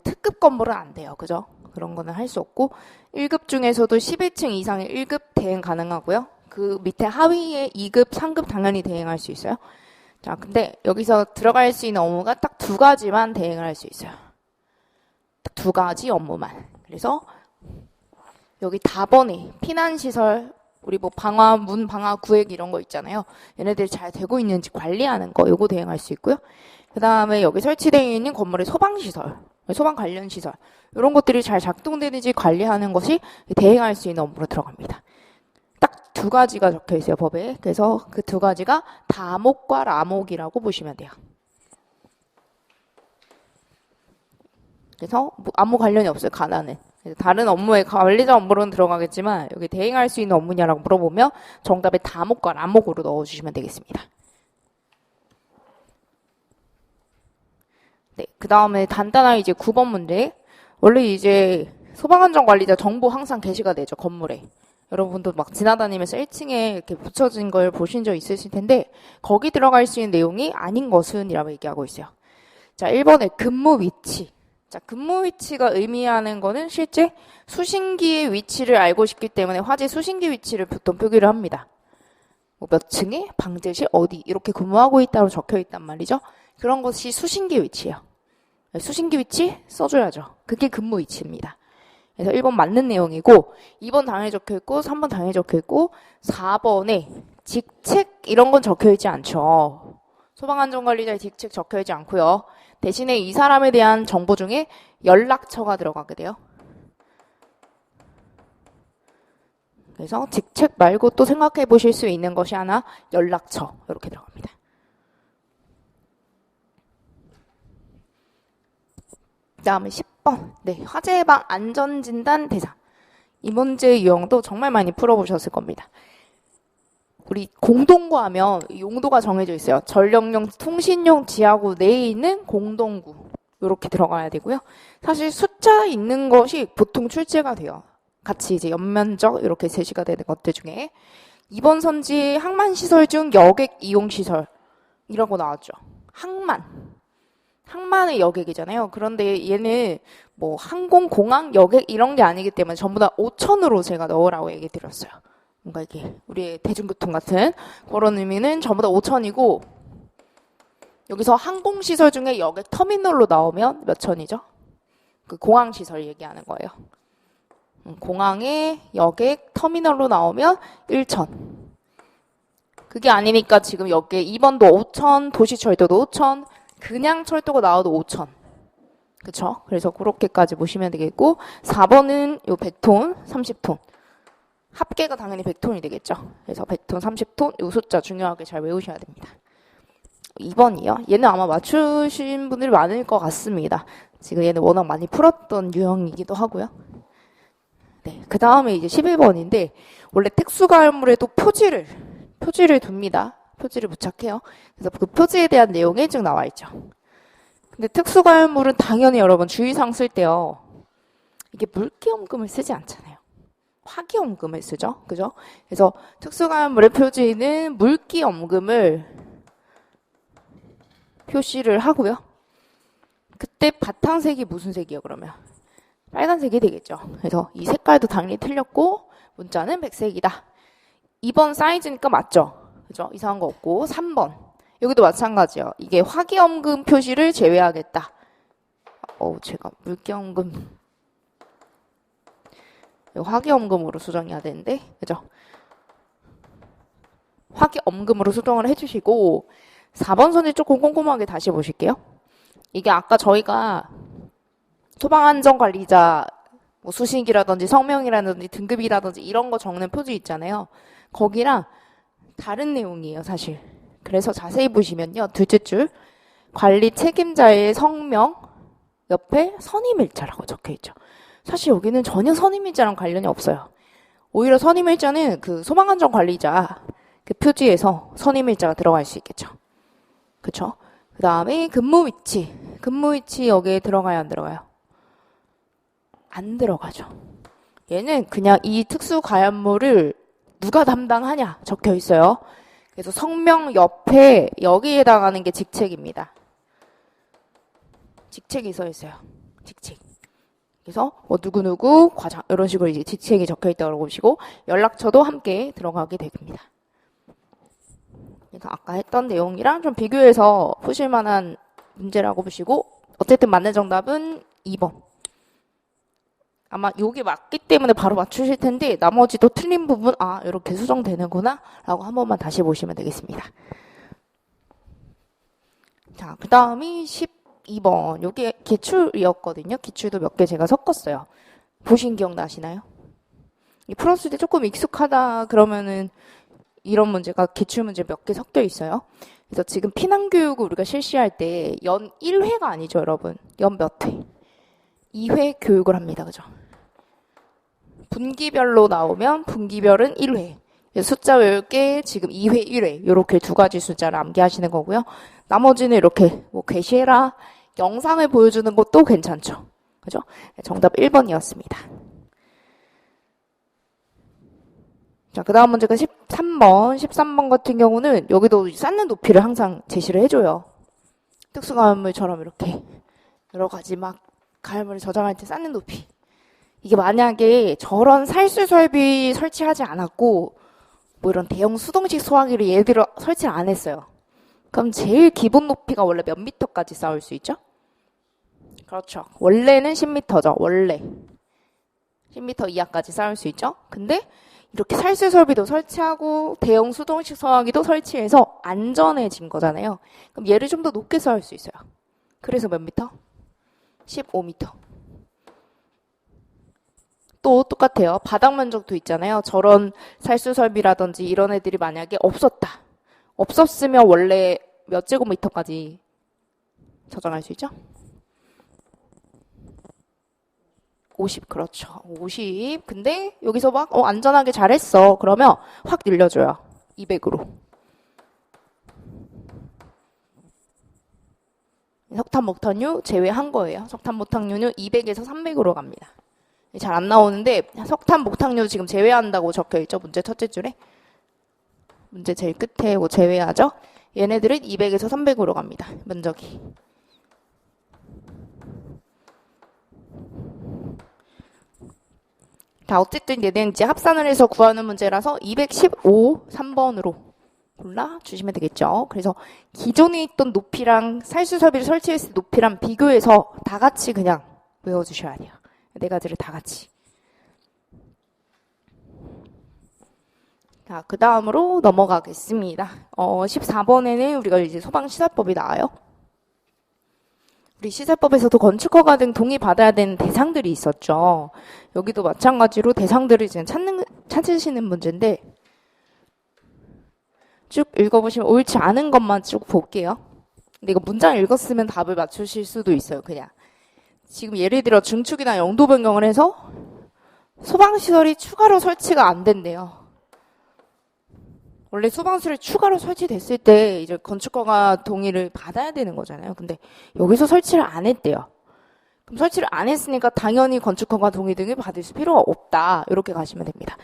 A: 특급 건물은 안 돼요. 그죠? 그런 거는 할 수 없고 1급 중에서도 11층 이상의 1급 대행 가능하고요. 그 밑에 하위에 2급, 3급 당연히 대행할 수 있어요. 자, 근데 여기서 들어갈 수 있는 업무가 딱 2가지만 대행을 할 수 있어요. 딱 2가지 업무만. 그래서 여기 다번에 피난시설 우리 뭐 방화, 문 방화 구획 이런 거 있잖아요. 얘네들이 잘 되고 있는지 관리하는 거 요거 대행할 수 있고요. 그 다음에 여기 설치되어 있는 건물의 소방시설, 소방 관련 시설 이런 것들이 잘 작동되는지 관리하는 것이 대행할 수 있는 업무로 들어갑니다. 딱 2가지가 적혀 있어요, 법에. 그래서 그 2가지가 다목과 라목이라고 보시면 돼요. 그래서 아무 관련이 없어요, 가나는. 다른 업무에 관리자 업무로는 들어가겠지만 여기 대행할 수 있는 업무냐라고 물어보면 정답에 다목과 라목으로 넣어주시면 되겠습니다. 네, 그 다음에 간단하게 이제 9번 문제. 원래 이제 소방안전관리자 정보 항상 게시가 되죠, 건물에. 여러분도 막 지나다니면서 1층에 이렇게 붙여진 걸 보신 적 있으실 텐데 거기 들어갈 수 있는 내용이 아닌 것은 이라고 얘기하고 있어요. 자, 1번에 근무 위치. 자, 근무 위치가 의미하는 거는 실제 수신기의 위치를 알고 싶기 때문에 화재 수신기 위치를 보통 표기를 합니다. 뭐 몇 층에, 방제실 어디 이렇게 근무하고 있다고 적혀 있단 말이죠. 그런 것이 수신기 위치예요. 수신기 위치 써줘야죠. 그게 근무 위치입니다. 그래서 1번 맞는 내용이고 2번 당연히 적혀있고 3번 당연히 적혀있고 4번에 직책 이런 건 적혀있지 않죠. 소방안전관리자의 직책 적혀있지 않고요. 대신에 이 사람에 대한 정보 중에 연락처가 들어가게 돼요. 그래서 직책 말고 또 생각해 보실 수 있는 것이 하나 연락처 이렇게 들어갑니다. 그 다음에 10번 네, 화재 예방 안전진단 대상. 이 문제 유형도 정말 많이 풀어보셨을 겁니다. 우리 공동구 하면 용도가 정해져 있어요. 전력용, 통신용 지하구 내에 있는 공동구 이렇게 들어가야 되고요. 사실 숫자 있는 것이 보통 출제가 돼요. 같이 이제 연면적 이렇게 제시가 되는 것들 중에 2번 선지 항만시설 중 여객 이용시설이라고 나왔죠. 항만의 여객이잖아요. 그런데 얘는 뭐 항공, 공항, 여객 이런 게 아니기 때문에 전부 다 5천으로 제가 넣으라고 얘기 드렸어요. 뭔가 이게 우리의 대중교통 같은 그런 의미는 전부 다 5천이고 여기서 항공시설 중에 여객 터미널로 나오면 몇 천이죠? 그 공항시설 얘기하는 거예요. 공항에 여객 터미널로 나오면 1천. 그게 아니니까 지금 여기에 2번도 5천, 도시철도도 5천, 그냥 철도가 나와도 5천. 그쵸? 그래서 그렇게까지 보시면 되겠고 4번은 요 100톤, 30톤. 합계가 당연히 100톤이 되겠죠. 그래서 100톤, 30톤 요 숫자 중요하게 잘 외우셔야 됩니다. 2번이요. 얘는 아마 맞추신 분들이 많을 것 같습니다. 지금 얘는 워낙 많이 풀었던 유형이기도 하고요. 네, 그 다음에 이제 11번인데 원래 특수가열물에도 표지를 둡니다. 표지를 부착해요. 그래서 그 표지에 대한 내용이 쭉 나와 있죠. 근데 특수가열물은 당연히 여러분 주의사항 쓸 때요. 이게 물기염금을 쓰지 않잖아요. 화기염금을 쓰죠. 그죠? 그래서 특수가열물의 표지는 물기염금을 표시를 하고요. 그때 바탕색이 무슨 색이에요, 그러면? 빨간색이 되겠죠. 그래서 이 색깔도 당연히 틀렸고 문자는 백색이다. 2번 사이즈니까 맞죠? 그죠? 이상한 거 없고 3번 여기도 마찬가지예요. 이게 화기염금 표시를 제외하겠다. 제가 물기염금 화기염금으로 수정해야 되는데 그죠? 화기염금으로 수정을 해주시고 4번 선지 조금 꼼꼼하게 다시 보실게요. 이게 아까 저희가 소방안전관리자 뭐 수식이라든지 성명이라든지 등급이라든지 이런 거 적는 표지 있잖아요. 거기랑 다른 내용이에요, 사실. 그래서 자세히 보시면요. 둘째 줄 관리 책임자의 성명 옆에 선임일자라고 적혀있죠. 사실 여기는 전혀 선임일자랑 관련이 없어요. 오히려 선임일자는 그 소방안전관리자 그 표지에서 선임일자가 들어갈 수 있겠죠. 그쵸? 그 다음에 근무 위치 여기에 들어가요, 안 들어가요? 안 들어가죠. 얘는 그냥 이 특수가연물을 누가 담당하냐 적혀 있어요. 그래서 성명 옆에 여기에 해당하는 게 직책입니다. 직책이 써 있어요. 직책. 그래서 뭐 누구누구 과장 이런 식으로 이제 직책이 적혀 있다고 보시고 연락처도 함께 들어가게 됩니다. 그래서 아까 했던 내용이랑 좀 비교해서 푸실 만한 문제라고 보시고 어쨌든 맞는 정답은 2번. 아마 요게 맞기 때문에 바로 맞추실 텐데 나머지도 틀린 부분 이렇게 수정되는구나 라고 한 번만 다시 보시면 되겠습니다. 자, 그 다음이 12번. 요게 기출이었거든요. 기출도 몇 개 제가 섞었어요. 보신 기억나시나요? 풀었을 때 조금 익숙하다 그러면은 이런 문제가 기출 문제 몇 개 섞여 있어요. 그래서 지금 피난교육을 우리가 실시할 때 연 1회가 아니죠, 여러분. 연 몇 회? 2회 교육을 합니다. 그죠? 분기별로 나오면 분기별은 1회. 숫자 외울 게 지금 2회, 1회. 이렇게 두 가지 숫자를 암기하시는 거고요. 나머지는 이렇게 뭐 게시해라, 영상을 보여주는 것도 괜찮죠. 그죠? 정답 1번이었습니다. 자, 그 다음 문제가 13번 같은 경우는 여기도 쌓는 높이를 항상 제시를 해줘요. 특수가연물처럼 이렇게 여러 가지 막 가연물을 저장할 때 쌓는 높이. 이게 만약에 저런 살수 설비 설치하지 않았고 뭐 이런 대형 수동식 소화기를 예를 들어 설치를 안 했어요. 그럼 제일 기본 높이가 원래 몇 미터까지 쌓을 수 있죠? 그렇죠. 원래는 10m죠. 원래 10m 이하까지 쌓을 수 있죠. 근데 이렇게 살수 설비도 설치하고 대형 수동식 소화기도 설치해서 안전해진 거잖아요. 그럼 얘를 좀 더 높게 쌓을 수 있어요. 그래서 몇 미터? 15m. 또 똑같아요. 바닥 면적도 있잖아요. 저런 살수 설비라든지 이런 애들이 만약에 없었다. 없었으면 원래 몇 제곱미터까지 저장할 수 있죠? 50, 그렇죠. 50. 근데 여기서 막 안전하게 잘했어. 그러면 확 늘려줘요. 200으로. 석탄, 목탄유 제외한 거예요. 석탄, 목탄유는 200에서 300으로 갑니다. 잘 안 나오는데 석탄, 목탄유 지금 제외한다고 적혀있죠. 문제 첫째 줄에. 문제 제일 끝에 제외하죠. 얘네들은 200에서 300으로 갑니다. 면적이. 자, 어쨌든 얘는 이제 합산을 해서 구하는 문제라서 215, 3번으로 골라주시면 되겠죠. 그래서 기존에 있던 높이랑 살수 설비를 설치했을 때 높이랑 비교해서 다 같이 그냥 외워주셔야 돼요. 네 가지를 다 같이. 자, 그 다음으로 넘어가겠습니다. 14번에는 우리가 이제 소방시설법이 나와요. 우리 시설법에서도 건축허가 등 동의받아야 되는 대상들이 있었죠. 여기도 마찬가지로 대상들을 이제 찾으시는 문제인데 쭉 읽어보시면 옳지 않은 것만 쭉 볼게요. 근데 이거 문장 읽었으면 답을 맞추실 수도 있어요. 그냥 지금 예를 들어 중축이나 용도 변경을 해서 소방시설이 추가로 설치가 안 된대요. 원래 소방시설이 추가로 설치됐을 때 이제 건축허가 동의를 받아야 되는 거잖아요. 근데 여기서 설치를 안 했대요. 그럼 설치를 안 했으니까 당연히 건축허가 동의 등을 받을 필요가 없다. 이렇게 가시면 됩니다.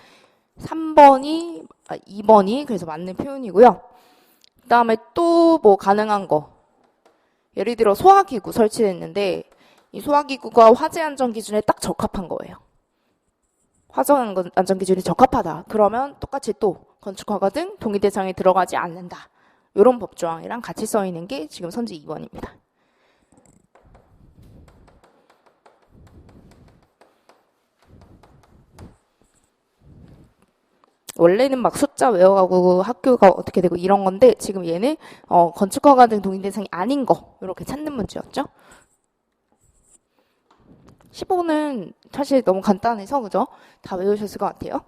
A: 2번이 그래서 맞는 표현이고요. 그 다음에 또 뭐 가능한 거. 예를 들어 소화기구 설치됐는데 이 소화기구가 화재안전기준에 딱 적합한 거예요. 화재안전기준이 적합하다. 그러면 똑같이 또 건축허가 등 동의 대상에 들어가지 않는다. 이런 법조항이랑 같이 써있는 게 지금 선지 2번입니다. 원래는 막 숫자 외워가고 학교가 어떻게 되고 이런 건데 지금 얘는 건축허가 등 동의 대상이 아닌 거 이렇게 찾는 문제였죠. 15는 사실 너무 간단해서 그죠? 다 외우셨을 것 같아요.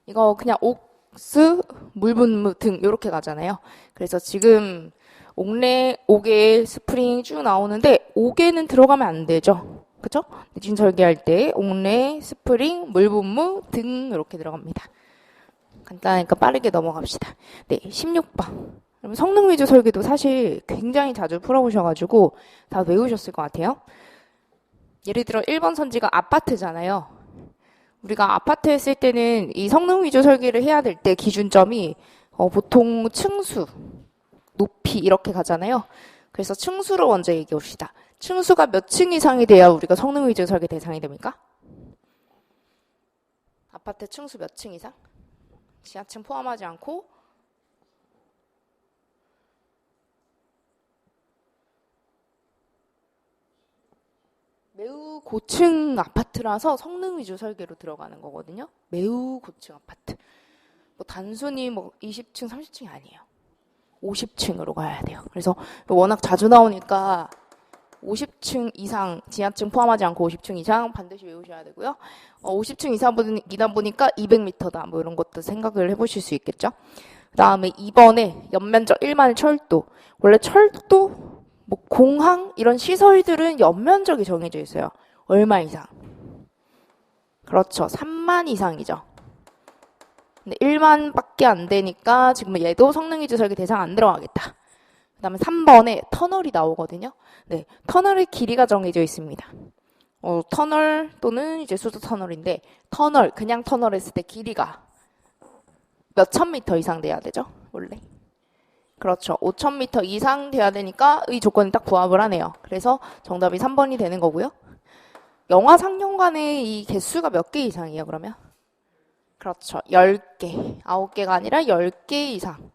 A: 이거 그냥 옥수, 물분무 등 이렇게 가잖아요. 그래서 지금 옥내, 옥외, 스프링 쭉 나오는데 옥에는 들어가면 안 되죠. 그죠? 내진 설계할 때 옥내, 스프링, 물분무 등 이렇게 들어갑니다. 간단하니까 빠르게 넘어갑시다. 네, 16번. 그럼 성능 위주 설계도 사실 굉장히 자주 풀어보셔가지고 다 외우셨을 것 같아요. 예를 들어 1번 선지가 아파트잖아요. 우리가 아파트 했을 때는 이 성능 위주 설계를 해야 될 때 기준점이 보통 층수, 높이 이렇게 가잖아요. 그래서 층수로 먼저 얘기해 봅시다. 층수가 몇 층 이상이 돼야 우리가 성능 위주 설계 대상이 됩니까? 아파트 층수 몇 층 이상? 지하층 포함하지 않고 매우 고층 아파트라서 성능 위주 설계로 들어가는 거거든요. 매우 고층 아파트. 뭐 단순히 뭐 20층, 30층이 아니에요. 50층으로 가야 돼요. 그래서 워낙 자주 나오니까 50층 이상, 지하층 포함하지 않고 50층 이상 반드시 외우셔야 되고요. 50층 이상 보니까 200m다. 뭐 이런 것도 생각을 해보실 수 있겠죠. 그 다음에 2번에 연면적 1만 철도. 원래 철도, 뭐 공항 이런 시설들은 연면적이 정해져 있어요. 얼마 이상? 그렇죠. 3만 이상이죠. 근데 1만밖에 안 되니까 지금 얘도 성능 위주 설계 대상 안 들어가겠다. 그 다음에 3번에 터널이 나오거든요. 네, 터널의 길이가 정해져 있습니다. 터널 또는 이제 수도 터널인데 터널, 그냥 터널 했을 때 길이가 몇천 미터 이상 돼야 되죠? 원래. 그렇죠. 5,000m 이상 돼야 되니까 이 조건이 딱 부합을 하네요. 그래서 정답이 3번이 되는 거고요. 영화 상영관의 이 개수가 몇 개 이상이에요, 그러면? 그렇죠. 10개. 9개가 아니라 10개 이상.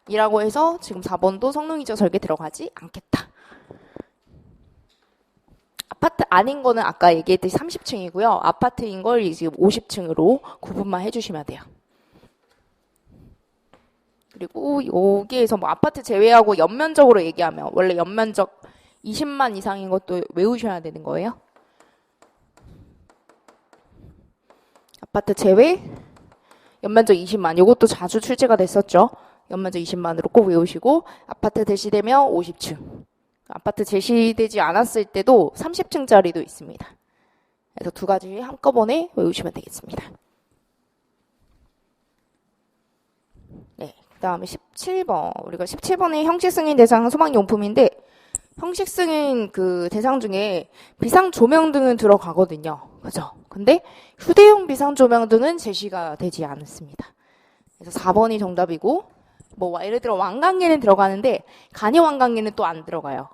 A: 이라고 해서 지금 4번도 성능 위주 설계 들어가지 않겠다. 아파트 아닌 거는 아까 얘기했듯이 30층이고요. 아파트인 걸 이제 50층으로 구분만 해주시면 돼요. 그리고 여기에서 뭐 아파트 제외하고 연면적으로 얘기하면 원래 연면적 20만 이상인 것도 외우셔야 되는 거예요. 아파트 제외, 연면적 20만. 이것도 자주 출제가 됐었죠. 연면적 20만으로 꼭 외우시고 아파트 대시되면 50층. 아파트 제시되지 않았을 때도 30층짜리도 있습니다. 그래서 두 가지 한꺼번에 외우시면 되겠습니다. 네, 그 다음에 17번. 우리가 17번이 형식 승인 대상 소방용품인데 형식 승인 그 대상 중에 비상 조명 등은 들어가거든요. 그죠? 근데 휴대용 비상 조명 등은 제시가 되지 않습니다. 그래서 4번이 정답이고 뭐 예를 들어 왕관계는 들어가는데 간이 왕관계는 또 안 들어가요.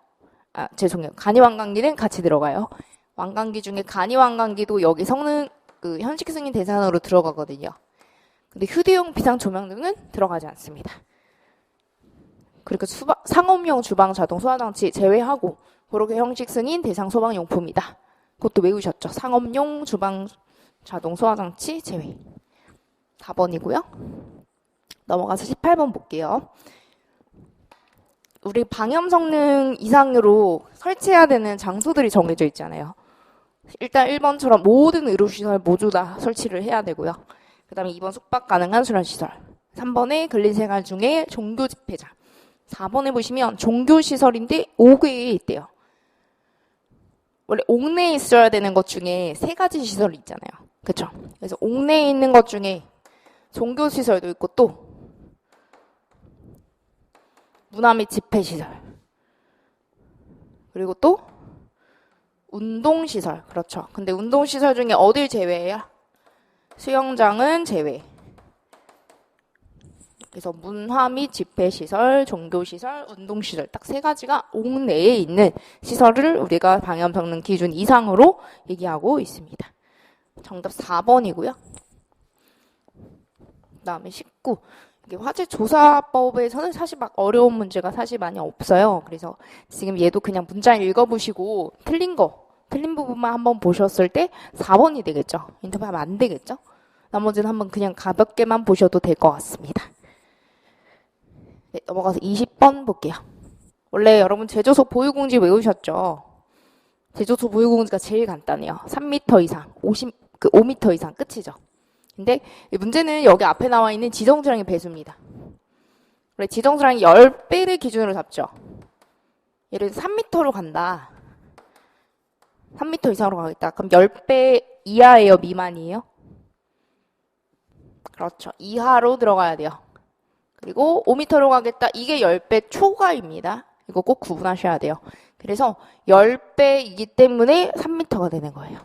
A: 아, 죄송해요. 간이 왕관계는 같이 들어가요. 왕관기 중에 간이 왕관기도 여기 성능 그 현식 승인 대상으로 들어가거든요. 근데 휴대용 비상 조명 등은 들어가지 않습니다. 그리고 상업용 주방 자동 소화장치 제외하고 그렇게 형식 승인 대상 소방용품이다. 그것도 외우셨죠? 상업용 주방 자동 소화장치 제외. 4번이고요. 넘어가서 18번 볼게요. 우리 방염 성능 이상으로 설치해야 되는 장소들이 정해져 있잖아요. 일단 1번처럼 모든 의료시설 모두 다 설치를 해야 되고요. 그 다음에 2번 숙박 가능한 수련시설. 3번에 근린생활 중에 종교 집회자. 4번에 보시면 종교시설인데 5개에 있대요. 원래 옥내에 있어야 되는 것 중에 3가지 시설이 있잖아요. 그쵸? 그래서 옥내에 있는 것 중에 종교시설도 있고 또 문화 및 집회시설 그리고 또 운동시설. 그렇죠. 근데 운동시설 중에 어딜 제외해요? 수영장은 제외. 그래서 문화 및 집회시설, 종교시설, 운동시설 딱 3가지가 옥내에 있는 시설을 우리가 방염 성능 기준 이상으로 얘기하고 있습니다. 정답 4번이고요. 그 다음에 19. 이게 화재조사법에서는 사실 막 어려운 문제가 사실 많이 없어요. 그래서 지금 얘도 그냥 문자 읽어보시고 틀린 부분만 한번 보셨을 때 4번이 되겠죠. 인터뷰하면 안 되겠죠. 나머지는 한번 그냥 가볍게만 보셔도 될 것 같습니다. 네, 넘어가서 20번 볼게요. 원래 여러분 제조소 보유공지 외우셨죠? 제조소 보유공지가 제일 간단해요. 3m 이상, 5m 이상 끝이죠. 근데 문제는 여기 앞에 나와 있는 지정수량의 배수입니다. 원래 지정수량이 10배를 기준으로 잡죠. 예를 들어 3m로 간다. 3m 이상으로 가겠다. 그럼 10배 이하예요? 미만이에요? 그렇죠. 이하로 들어가야 돼요. 그리고 5m로 가겠다. 이게 10배 초과입니다. 이거 꼭 구분하셔야 돼요. 그래서 10배이기 때문에 3m가 되는 거예요.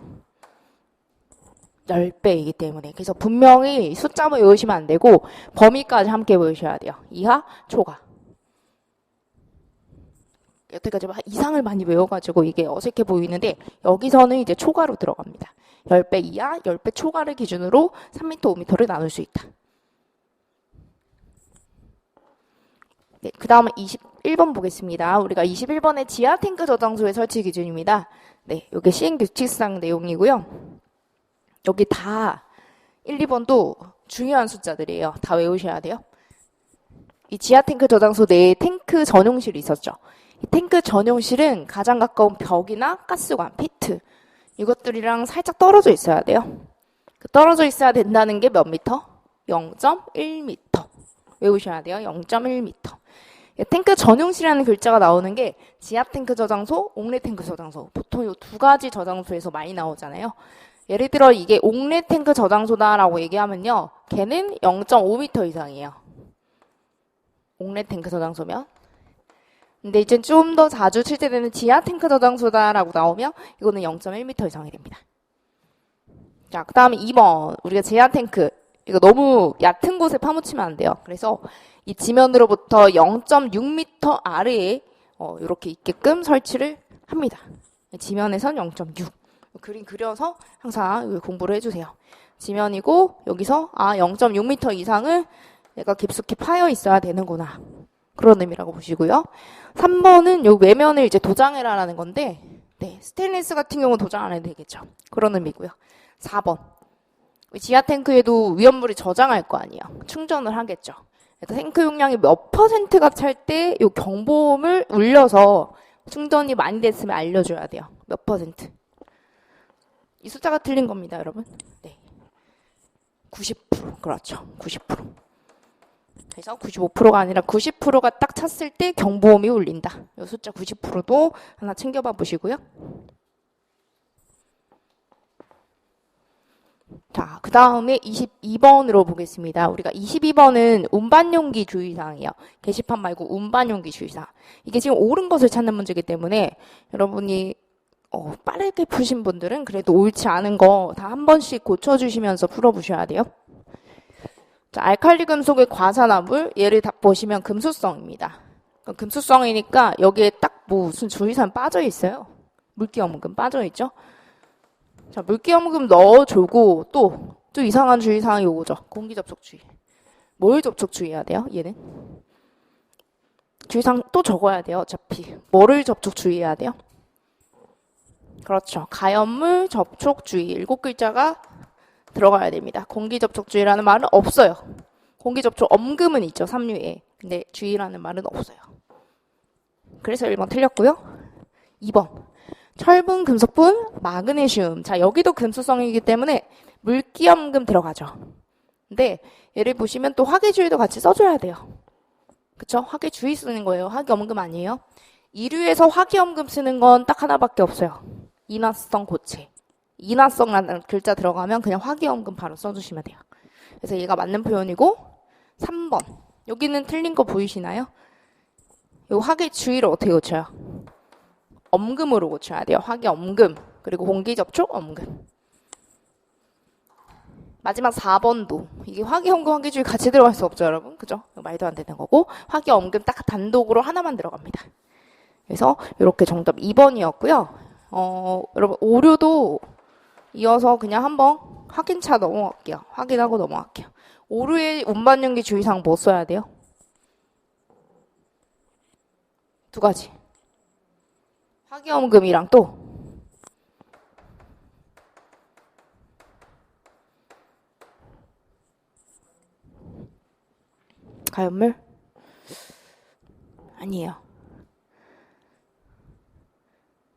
A: 10배이기 때문에. 그래서 분명히 숫자만 외우시면 안 되고 범위까지 함께 외우셔야 돼요. 이하, 초과. 여태까지 이상을 많이 외워가지고 이게 어색해 보이는데 여기서는 이제 초과로 들어갑니다. 10배 이하, 10배 초과를 기준으로 3m, 5m를 나눌 수 있다. 네, 그 다음에 21번 보겠습니다. 우리가 21번의 지하 탱크 저장소의 설치 기준입니다. 네, 이게 시행규칙상 내용이고요. 여기 다 1, 2번도 중요한 숫자들이에요. 다 외우셔야 돼요. 이 지하 탱크 저장소 내에 탱크 전용실이 있었죠. 이 탱크 전용실은 가장 가까운 벽이나 가스관, 피트 이것들이랑 살짝 떨어져 있어야 돼요. 떨어져 있어야 된다는 게 몇 미터? 0.1m. 외우셔야 돼요. 0.1m. 탱크 전용실이라는 글자가 나오는 게 지하 탱크 저장소, 옥내 탱크 저장소. 보통 이 두 가지 저장소에서 많이 나오잖아요. 예를 들어 이게 옥내 탱크 저장소다라고 얘기하면요. 걔는 0.5m 이상이에요. 옥내 탱크 저장소면. 근데 이제 좀 더 자주 출제되는 지하 탱크 저장소다라고 나오면 이거는 0.1m 이상이 됩니다. 자, 그 다음에 2번. 우리가 지하 탱크. 이거 너무 얕은 곳에 파묻히면 안 돼요. 그래서 이 지면으로부터 0.6m 아래에 이렇게 있게끔 설치를 합니다. 지면에선 0.6. 그림 그려서 항상 공부를 해주세요. 지면이고 여기서 0.6m 이상은 내가 깊숙이 파여 있어야 되는구나. 그런 의미라고 보시고요. 3번은 요 외면을 이제 도장해라라는 건데 네, 스테인리스 같은 경우 도장 안 해도 되겠죠. 그런 의미고요. 4번. 지하 탱크에도 위험물이 저장할 거 아니에요. 충전을 하겠죠. 그래서 탱크 용량이 몇 퍼센트가 찰 때 이 경보음을 울려서 충전이 많이 됐으면 알려줘야 돼요. 몇 퍼센트. 이 숫자가 틀린 겁니다, 여러분. 네. 90%. 그렇죠. 90%. 그래서 95%가 아니라 90%가 딱 찼을 때 경보음이 울린다. 이 숫자 90%도 하나 챙겨봐 보시고요. 자, 그 다음에 22번으로 보겠습니다. 우리가 22번은 운반용기 주의사항이에요. 게시판 말고 운반용기 주의사항. 이게 지금 옳은 것을 찾는 문제이기 때문에 여러분이 빠르게 푸신 분들은 그래도 옳지 않은 거 다 한 번씩 고쳐주시면서 풀어보셔야 돼요. 자, 알칼리 금속의 과산화물, 얘를 다 보시면 금수성입니다. 금수성이니까 여기에 딱 무슨 주의사항 빠져 있어요. 물기염금 빠져 있죠. 자, 물기염금 넣어주고 또 이상한 주의사항이 오죠. 공기접촉주의. 뭘 접촉주의해야 돼요? 얘는 주의사항 또 적어야 돼요. 어차피 뭐를 접촉주의해야 돼요? 그렇죠. 가연물 접촉주의 7글자가 들어가야 됩니다. 공기접촉주의라는 말은 없어요. 공기접촉 엄금은 있죠. 3류에. 근데 주의라는 말은 없어요. 그래서 1번 틀렸고요. 2번. 철분, 금속분, 마그네슘. 자, 여기도 금수성이기 때문에 물기염금 들어가죠. 근데 얘를 보시면 또 화기주의도 같이 써줘야 돼요. 그쵸? 화기주의 쓰는 거예요. 화기염금 아니에요. 2류에서 화기염금 쓰는 건 딱 하나밖에 없어요. 인화성 고체. 인화성이라는 글자 들어가면 그냥 화기염금 바로 써주시면 돼요. 그래서 얘가 맞는 표현이고 3번. 여기는 틀린 거 보이시나요? 이 화기주의를 어떻게 고쳐요? 엄금으로 고쳐야 돼요. 화기엄금. 그리고 공기접촉 엄금. 마지막 4번도. 이게 화기엄금, 화기주의 같이 들어갈 수 없죠, 여러분. 그죠? 말도 안 되는 거고. 화기엄금 딱 단독으로 하나만 들어갑니다. 그래서 이렇게 정답 2번이었고요. 여러분 오류도 이어서 그냥 한번 확인차 넘어갈게요. 확인하고 넘어갈게요. 오류의 운반용기 주의사항 뭐 써야 돼요? 2가지. 화기염금이랑 또 가연물? 아니에요.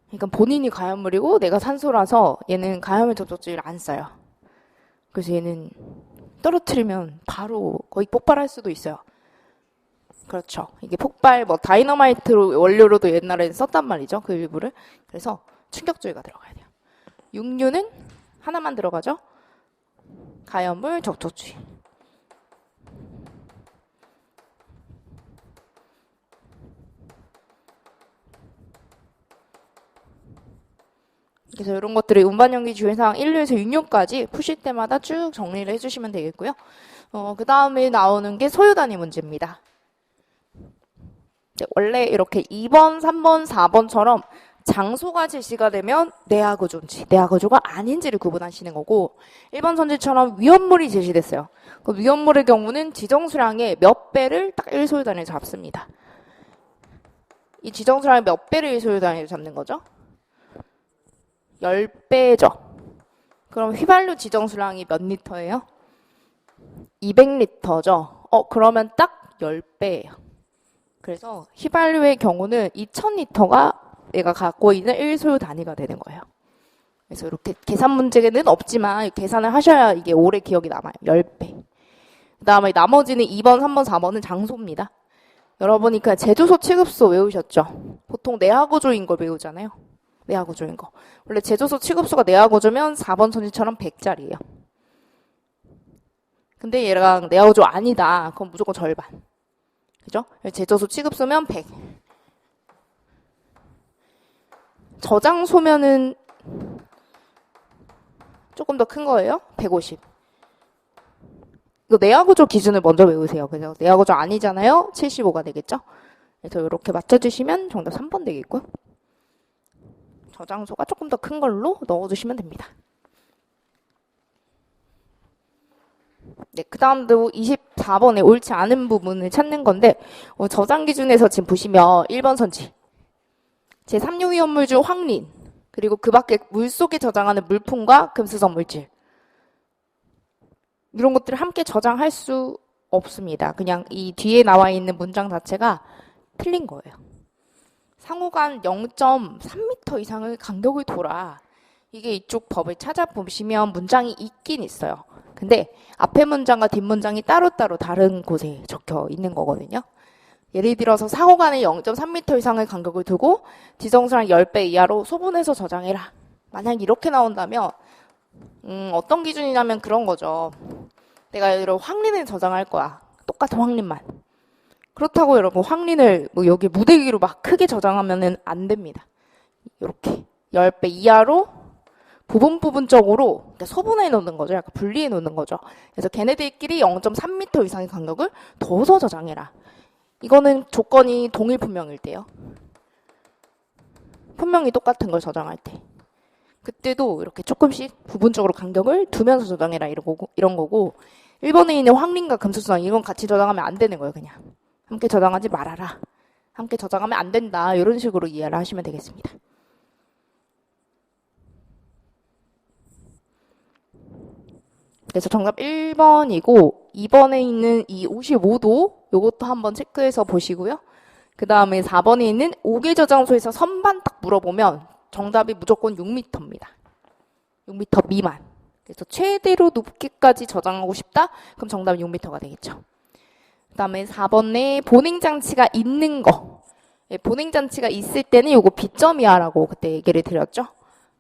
A: 그러니까 본인이 가연물이고 내가 산소라서 얘는 가연물 접촉주의를 안 써요. 그래서 얘는 떨어뜨리면 바로 거의 폭발할 수도 있어요. 그렇죠. 이게 폭발, 다이너마이트 원료로도 옛날에는 썼단 말이죠. 그 일부를. 그래서 충격주의가 들어가야 돼요. 6류는 하나만 들어가죠. 가연물 접촉주의. 그래서 이런 것들이 운반용기 주의사항 1류에서 6류까지 푸실 때마다 쭉 정리를 해주시면 되겠고요. 그 다음에 나오는 게 소요단위 문제입니다. 원래 이렇게 2번, 3번, 4번처럼 장소가 제시가 되면 내화구조인지 내화구조가 아닌지를 구분하시는 거고 1번 선지처럼 위험물이 제시됐어요. 그 위험물의 경우는 지정수량의 몇 배를 딱 1소요단위로 잡습니다. 이 지정수량의 몇 배를 1소요단위로 잡는 거죠? 10배죠. 그럼 휘발유 지정수량이 몇 리터예요? 200리터죠. 그러면 딱 10배예요. 그래서 휘발유의 경우는 2000리터가 얘가 갖고 있는 1소요 단위가 되는 거예요. 그래서 이렇게 계산 문제는 없지만 계산을 하셔야 이게 오래 기억이 남아요. 10배. 그 다음에 나머지는 2번, 3번, 4번은 장소입니다. 여러분이 그 제조소 취급소 외우셨죠? 보통 내화구조인 걸 외우잖아요. 내화구조인 거. 원래 제조소 취급소가 내화구조면 4번 선지처럼 100짜리예요. 근데 얘랑 내화구조 아니다. 그럼 무조건 절반. 그죠? 제조소 취급소면 100. 저장소면은 조금 더 큰 거예요. 150. 이거 내화구조 기준을 먼저 외우세요. 그래서 내화구조 아니잖아요. 75가 되겠죠? 그래서 이렇게 맞춰주시면 정답 3번 되겠고요. 저장소가 조금 더 큰 걸로 넣어주시면 됩니다. 네, 그 다음도 24번에 옳지 않은 부분을 찾는 건데 저장 기준에서 지금 보시면 1번 선지 제3류 위험물 중 황린 그리고 그 밖에 물속에 저장하는 물품과 금수성 물질. 이런 것들을 함께 저장할 수 없습니다. 그냥 이 뒤에 나와 있는 문장 자체가 틀린 거예요. 상호간 0.3m 이상의 간격을 돌아. 이게 이쪽 법을 찾아보시면 문장이 있긴 있어요. 근데 앞에 문장과 뒷 문장이 따로따로 다른 곳에 적혀 있는 거거든요. 예를 들어서 상호간에 0.3m 이상의 간격을 두고 지정수랑 10배 이하로 소분해서 저장해라. 만약 이렇게 나온다면 어떤 기준이냐면 그런 거죠. 내가 예를 들어 황린을 저장할 거야. 똑같은 황린만. 그렇다고 여러분 황린을 뭐 여기 무대기로 막 크게 저장하면은 안 됩니다. 이렇게 10배 이하로 부분적으로 그러니까 소분해 놓는 거죠. 약간 분리해 놓는 거죠. 그래서 걔네들끼리 0.3m 이상의 간격을 둬서 저장해라. 이거는 조건이 동일 분명일 때요. 분명히 똑같은 걸 저장할 때. 그때도 이렇게 조금씩 부분적으로 간격을 두면서 저장해라 이런 거고 1번에 있는 황린과 금수성 이건 같이 저장하면 안 되는 거예요. 그냥 함께 저장하지 말아라. 함께 저장하면 안 된다. 이런 식으로 이해를 하시면 되겠습니다. 그래서 정답 1번이고 2번에 있는 이 55도 이것도 한번 체크해서 보시고요. 그 다음에 4번에 있는 5개 저장소에서 선반 딱 물어보면 정답이 무조건 6m입니다. 6m 미만. 그래서 최대로 높게까지 저장하고 싶다? 그럼 정답은 6m가 되겠죠. 그 다음에 4번에 보냉장치가 있는 거. 보냉장치가 있을 때는 이거 B점이야라고 그때 얘기를 드렸죠.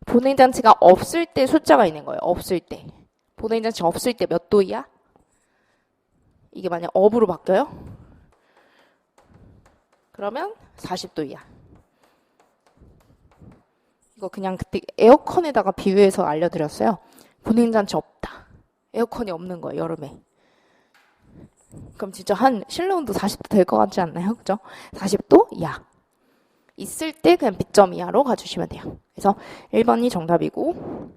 A: 보냉장치가 없을 때 숫자가 있는 거예요. 없을 때. 보냉장치 없을 때 몇 도이야? 이게 만약 업으로 바뀌어요? 그러면 40도이야. 이거 그냥 그때 에어컨에다가 비유해서 알려드렸어요. 보냉장치 없다. 에어컨이 없는 거예요, 여름에. 그럼 진짜 한 실내 온도 40도 될 것 같지 않나요? 그죠? 40도 이하. 있을 때 그냥 B점 이하로 가주시면 돼요. 그래서 1번이 정답이고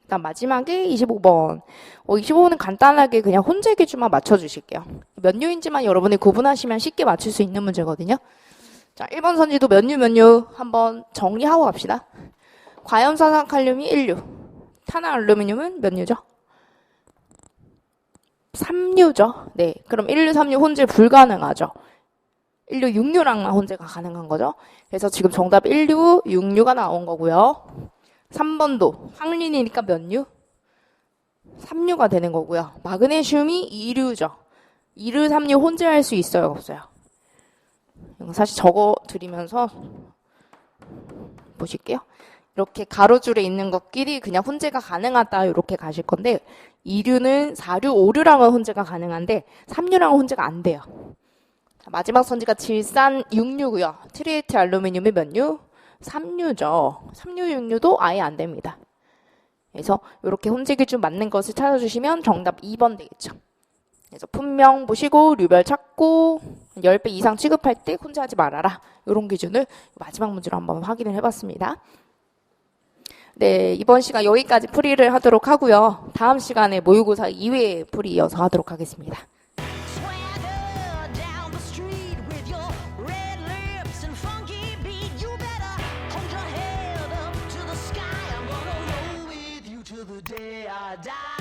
A: 그다음 마지막에 25번. 25번은 간단하게 그냥 혼재 기준만 맞춰주실게요. 몇 류인지만 여러분이 구분하시면 쉽게 맞출 수 있는 문제거든요. 자, 1번 선지도 몇 류 한번 정리하고 갑시다. 과염산화 칼륨이 1류. 탄화 알루미늄은 몇 류죠? 3류죠. 네, 그럼 1류, 3류 혼재 불가능하죠. 1류, 6류랑만 혼재가 가능한 거죠. 그래서 지금 정답 1류, 6류가 나온 거고요. 3번도 황린이니까 몇 류? 3류가 되는 거고요. 마그네슘이 2류죠. 2류, 3류 혼재할 수 있어요? 없어요? 사실 적어드리면서 보실게요. 이렇게 가로줄에 있는 것끼리 그냥 혼재가 가능하다 이렇게 가실 건데 2류는 4류, 5류랑은 혼재가 가능한데 3류랑은 혼재가 안 돼요. 자, 마지막 선지가 질산 6류고요. 트리에트 알루미늄이 몇 류? 3류죠. 3류, 6류도 아예 안 됩니다. 그래서 이렇게 혼재 기준 맞는 것을 찾아주시면 정답 2번 되겠죠. 그래서 품명 보시고 류별 찾고 10배 이상 취급할 때 혼재하지 말아라. 이런 기준을 마지막 문제로 한번 확인을 해봤습니다. 네, 이번 시간 여기까지 풀이를 하도록 하고요. 다음 시간에 모의고사 2회 풀이 이어서 하도록 하겠습니다.
B: the day I die.